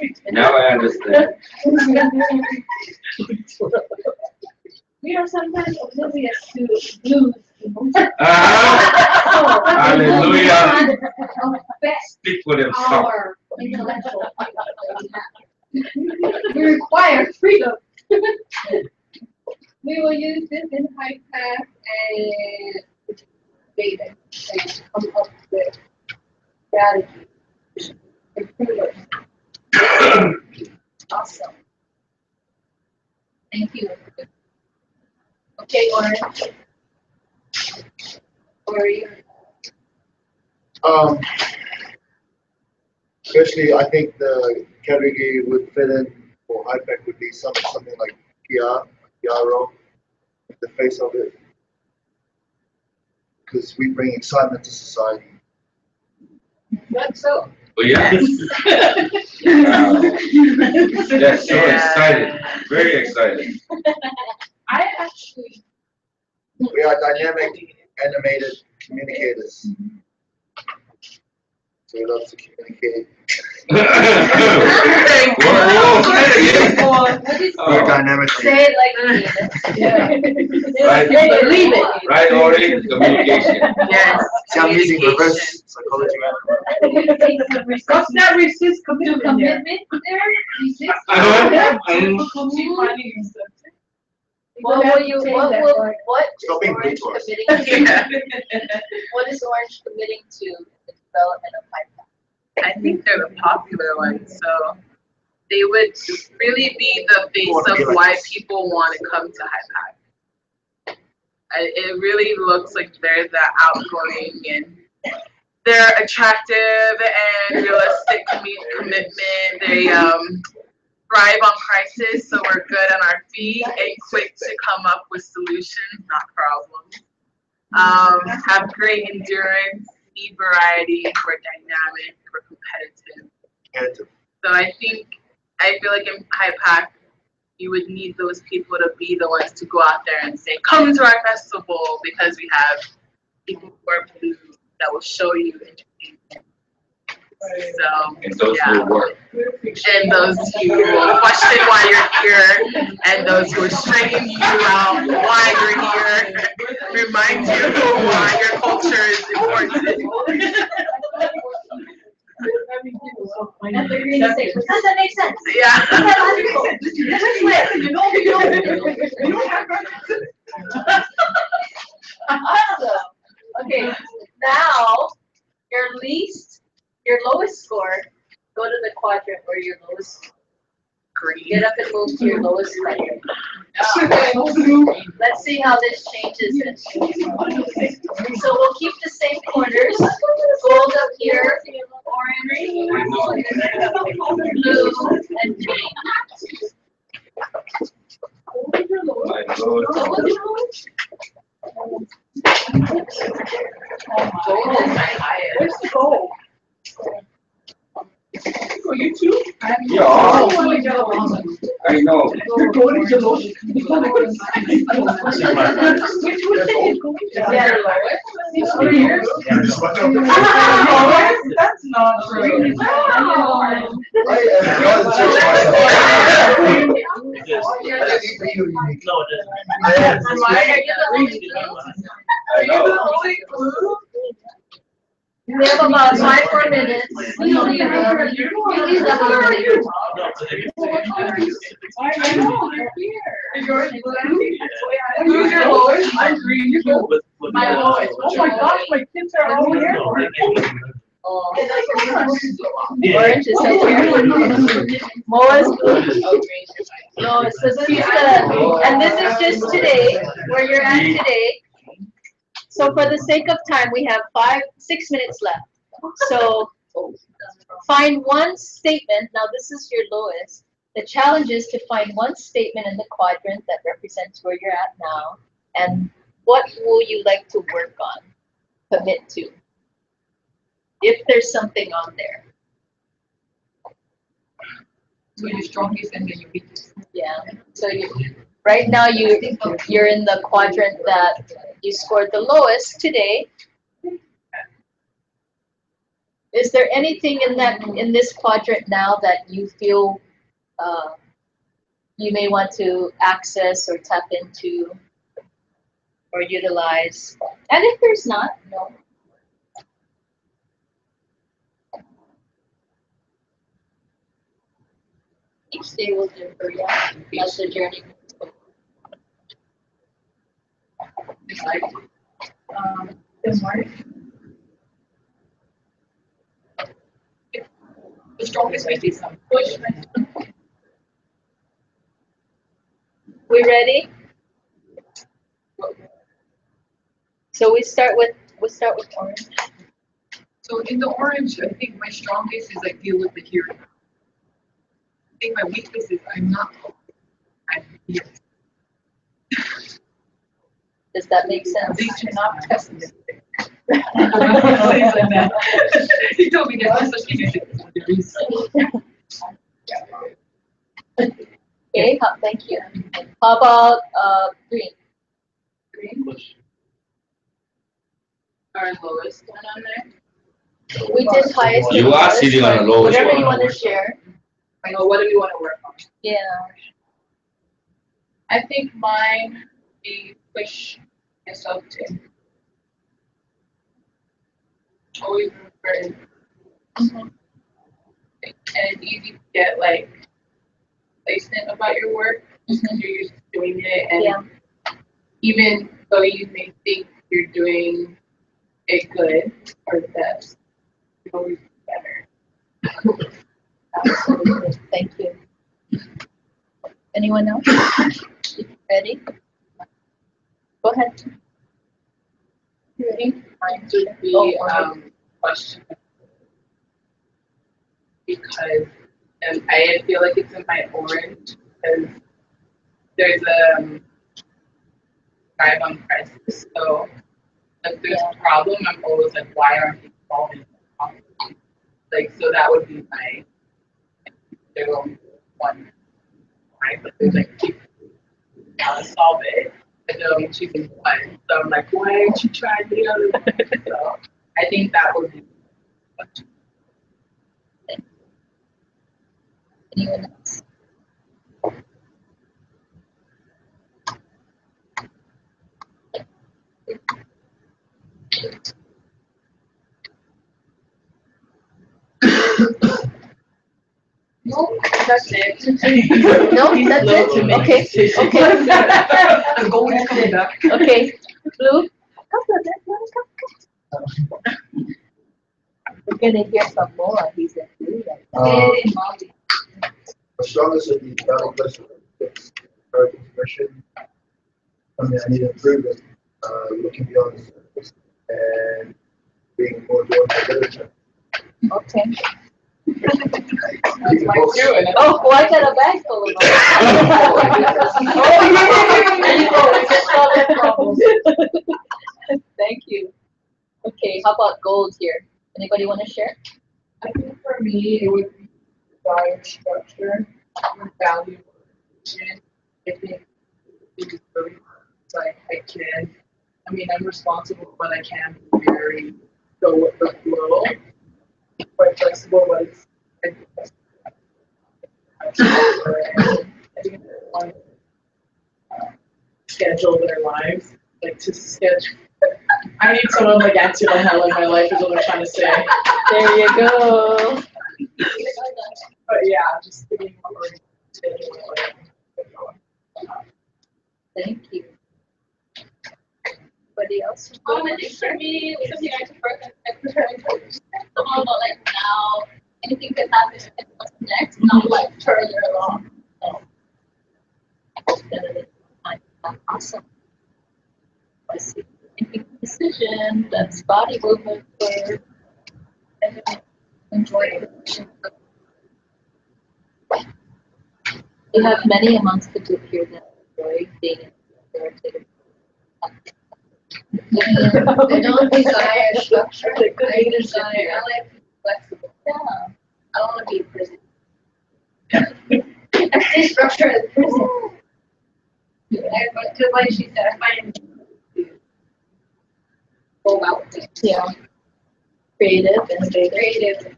it. Now I understand. We are sometimes oblivious to blues. Ah, hallelujah. Speak for themselves. Our intellectual. We require freedom. We will use this in HiPath and data and come up with strategies. Awesome. Thank you. Okay, Orange. Or you? Especially, I think the category would fit in for IPAC would be something like Piaro, the face of it, because we bring excitement to society. That's so. Oh, yes. Wow. Yes, so excited. Very excited. I actually. We are dynamic, animated communicators. So we love to communicate. We're dynamic. Say it like me. Right. Believe it. Right, Ori? Communication. Yes. See, I'm using reverse psychology. What's that resist commitment? Commitment there? Resist? What will you, what is Stop being Orange rude to us. committing to? What is Orange committing to in the development of HiPath? I think they're the popular ones, so they would really be the face of why people want to come to HiPath. It really looks like they're the outgoing and they're attractive and realistic commitment. They thrive on crisis, so we're good on our feet and quick to come up with solutions, not problems. Have great endurance, need variety, we're dynamic, we're competitive. So I feel like in HiPac, you would need those people to be the ones to go out there and say, come to our festival, because we have people who are blue that will show you entertainment. So, And those yeah. who work. And those who will question why you're here, and those who are straightening you out why you're here, remind you why your culture is important. And they're going to say, because that makes sense. Yeah. Awesome. Okay, now your lowest score, go to the quadrant where your lowest. Get up and move to your lowest quadrant. Let's see how this changes it. So we'll keep the same corners. Gold up here, orange, blue, and green. My Lord. Where's the goal? Oh, you too? Yeah. I know. You're going to lotion. Which one is Yeah. 3 years? That's not true. I know. We have about 5 more minutes. I know, you're here. Who's your lowest? I'm green, you go. My lowest. Oh my gosh, my kids are all here. Orange is up here. Moa's blue. No, so this is and this is just today, where you're at today. So for the sake of time, we have 6 minutes left. So find one statement. Now this is your lowest. The challenge is to find one statement in the quadrant that represents where you're at now, and what will you like to work on, commit to, if there's something on there. So your strongest and then your weakest. Yeah. So right now you're in the quadrant that You scored the lowest today. Is there anything in this quadrant now that you feel you may want to access or tap into or utilize? And if there's not, no. Each day will differ, yeah, as the journey goes. Good morning. The strongest I see some push. We ready? So we start with orange. So in the orange, I think my strongest is I deal with the here. I think my weakness is I'm not. I'm here. Does that make sense? These are not pessimistic. He told me there's no such thing as Okay, thank you. How about green? green. Our lowest one on there. We did highest. You and are lowest, sitting on but the lowest whatever you one. want to share. I know, what do we want to work on? Yeah. I think mine, we push myself to always remember, and it's easy to get like complacent about your work just because you're used to doing it, and Yeah. even though you may think you're doing it good or the best, you always do better. Absolutely. Thank you. Anyone else? Ready? Go ahead. I think mine would be question, because I feel like it's in my orange because there's a drive on crisis. So if there's a problem, I'm always like, why aren't we solving the problem? Like, so that would be my one. Right? But there's like people how to solve it. I know I'm choosing one. So I'm like, why aren't you trying the other one? So I think that would be Anyone else? No, that's it. No, that's it? Okay, okay. The gold is coming back. Okay, Blue? We're gonna hear some more. He's a blue. The strongest would be valid expression. I mean, I need improvement, looking beyond the surface and being more doing the literature. Okay. That's my two, and Oh, I got a bag full of them. There you go. We just solved that problem. Thank you. Okay, how about gold here? Anybody want to share? I think for me, it would be value structure with value orientation. I think it's really like I can. I mean, I'm responsible, but I can be very go with the flow, quite flexible, but it's I think on schedule their lives, like to schedule. I need someone like answer the hell in my life is what I'm trying to say. There you go. But yeah, just giving more schedule. Thank you. Anybody else? I think for me, something I prefer all about like now, anything that happens and what's next, not like further along. Awesome. I see. Making a decision, that's body movement for enjoying the we have many amongst the group here that enjoy being authoritative. I don't desire structure. I desire, I like to be flexible. Yeah. I don't want to be a prison. I say structure as prison. Because like she said, I find go out there. Yeah. Creative, innovative.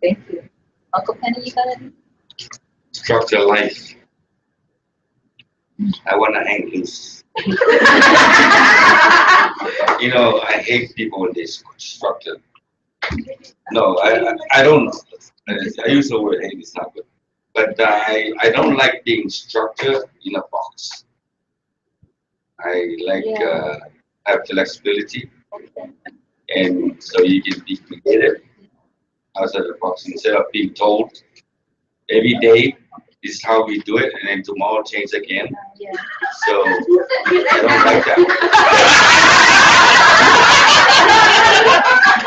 Thank you. Uncle Penny, you got it? Structure life. I want to hang loose. You know, I hate people when they structure. No, I don't. I use the word hate, it's not good. But I don't like being structured in a box. I like have flexibility, and so you can be creative outside the box instead of being told every day this is how we do it, and then tomorrow change again. Yeah. So I don't like that.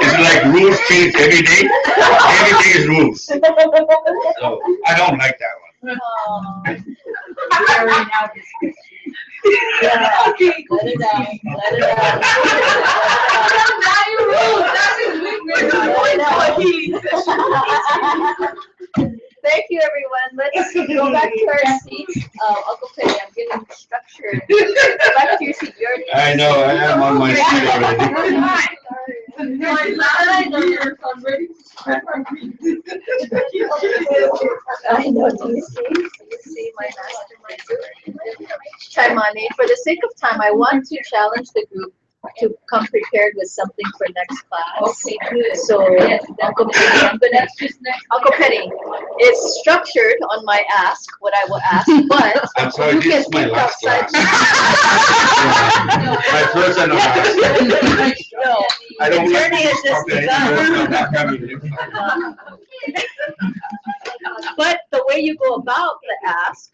It's like rules change every day. Every day is rules. So I don't like that one. Yeah. Let it out. Let it out. Thank you, everyone. Let's go back to our seats. Uncle Penny, I'm giving you structure. Go back to your seat. I know, I am on my seat already. I know. Do you see my mastermind? Chaimani, for the sake of time, I want to challenge the group to come prepared with something for next class. Okay, good. So, Yes, Uncle Penny, I'm gonna just next. Uncle Penny, it's structured on my ask, what I will ask, but I'm sorry, you this can is my think last outside. class. My first and last. No, I don't the like journey being has just structured begun. anymore, so I'm not coming here. But the way you go about the ask,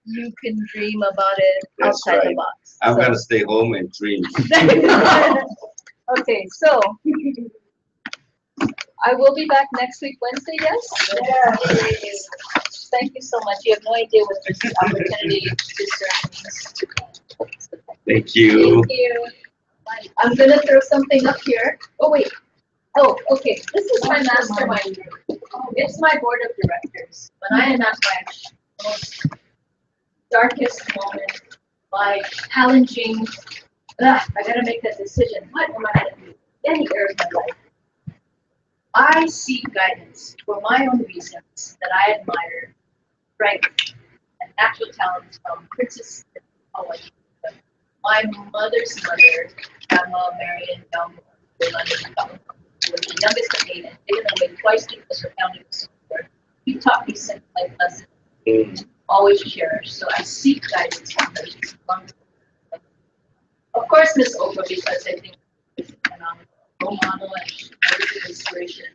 you can dream about it That's outside the right. box. I'm So- gonna stay home and dream. Okay, so I will be back next week, Wednesday, yes? Yes. Thank you so much. You have no idea what this opportunity deserves. Thank you. Thank you. I'm gonna throw something up here. Oh, wait. Oh, okay. This is my mastermind group. It's my board of directors. When I am at my most darkest moment, my challenging, I gotta make that decision. What am I gonna do? Any area of my life. I seek guidance for my own reasons that I admire, strength, and natural talents from Princess Hawaii. My mother's mother, Grandma Marion Young, was the youngest of 8 and taken away twice because her family was so poor. He taught me simple life lessons, always cherish. So I seek guidance from her. She's wonderful. Of course, Miss Oprah, because I think she's a phenomenal role model and she's an inspiration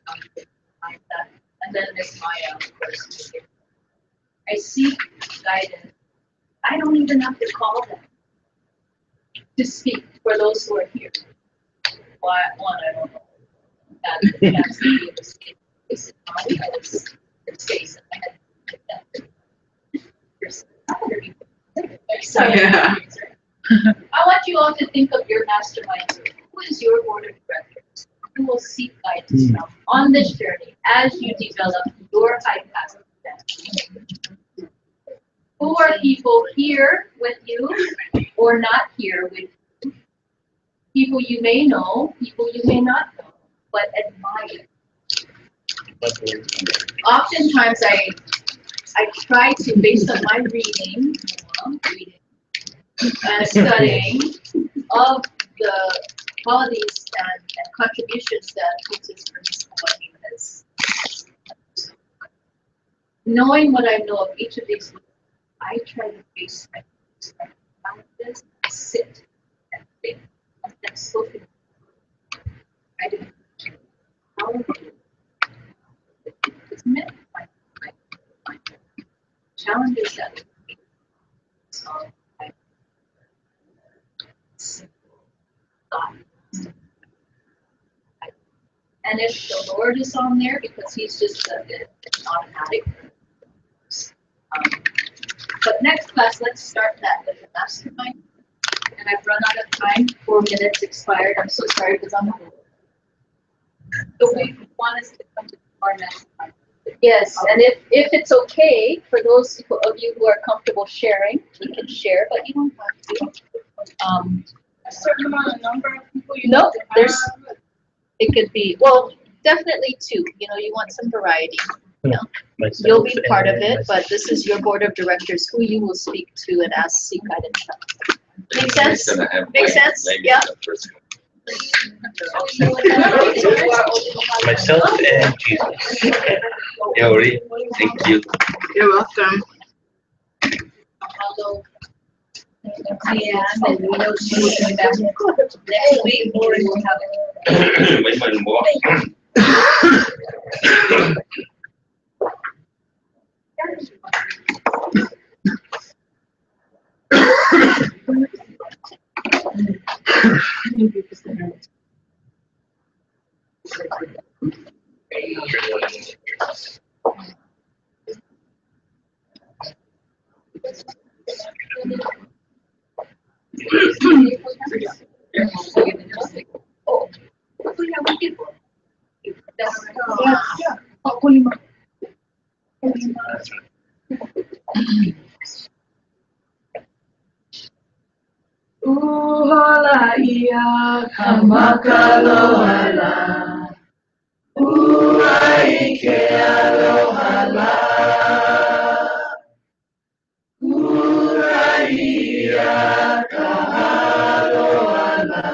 like that. And then Miss Maya, of course. I seek guidance. I don't even have to call them to speak for those who are here. Why? One, I don't know. That's the mistake. It's space. I had to get that. Yeah. I want you all to think of your mastermind group. Who is your board of directors? Who will seek guidance from on this journey as you develop your high path? Who are people here with you or not here with you? People you may know, people you may not know, but admire. Oftentimes I try to, based on my reading and studying of the qualities and contributions that Princess Hawaii has. Knowing what I know of each of these, I try to face my challenges, sit and think, and then slow down. I do. It's meant my challenges that solve by simple thought. And if the Lord is on there, because He's just it's automatic. But next class, let's start that with the mastermind. And I've run out of time. 4 minutes expired. I'm so sorry because I'm old. So we want us to come to our mastermind. Yes, and if it's okay for those of you who are comfortable sharing, we can share, but you don't have to. A certain amount of number of people you No, need to there's, have. it could be, well, definitely two, you know, you want some variety. Myself You'll be part of and it, my but this is your board of directors, who you will speak to and ask, seek guidance from. Make sense? Gonna have Make like- sense? like Yeah. the first one. myself and Jesus. Yeah, already. Thank you. You're welcome. Although, Leanne, and we know she will be back next week, or we will have Mấy mình bỏ. Oh, yeah, we can. Uhala iya kamakalohala. Uhaike alohala. Uraia kahalohala.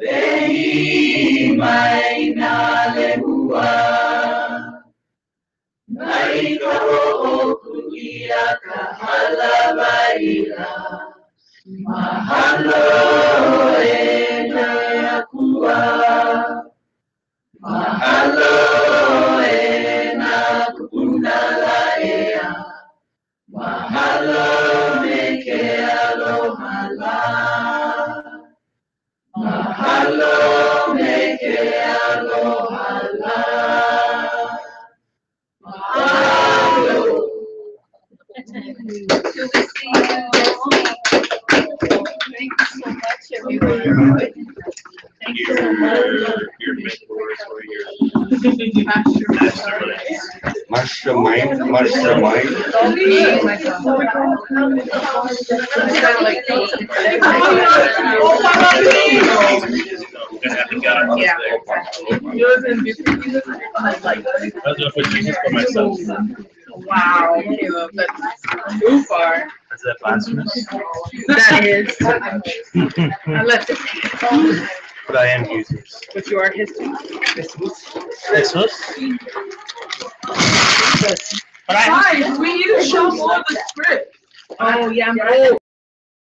Vehi maina lehua. Maikaro kuia kahalabaila. Mahalo ena yakua. Mahalo ena kupunala ea. Mahalo meke alohala. Mahalo meke alohala. Mahalo. Till we see you next week. Thank you so much, everyone. Thank you so much. Your mentors or your Mastermind, mastermind. Yeah, exactly. Yours and beauty. I was gonna put Jesus for myself. Wow, Caleb, that's too far. Is that blasphemous? That is. I left it. But I am Jesus. But you are history. Jesus? But I Guys, we need to show more of the script. Oh, yeah, I'm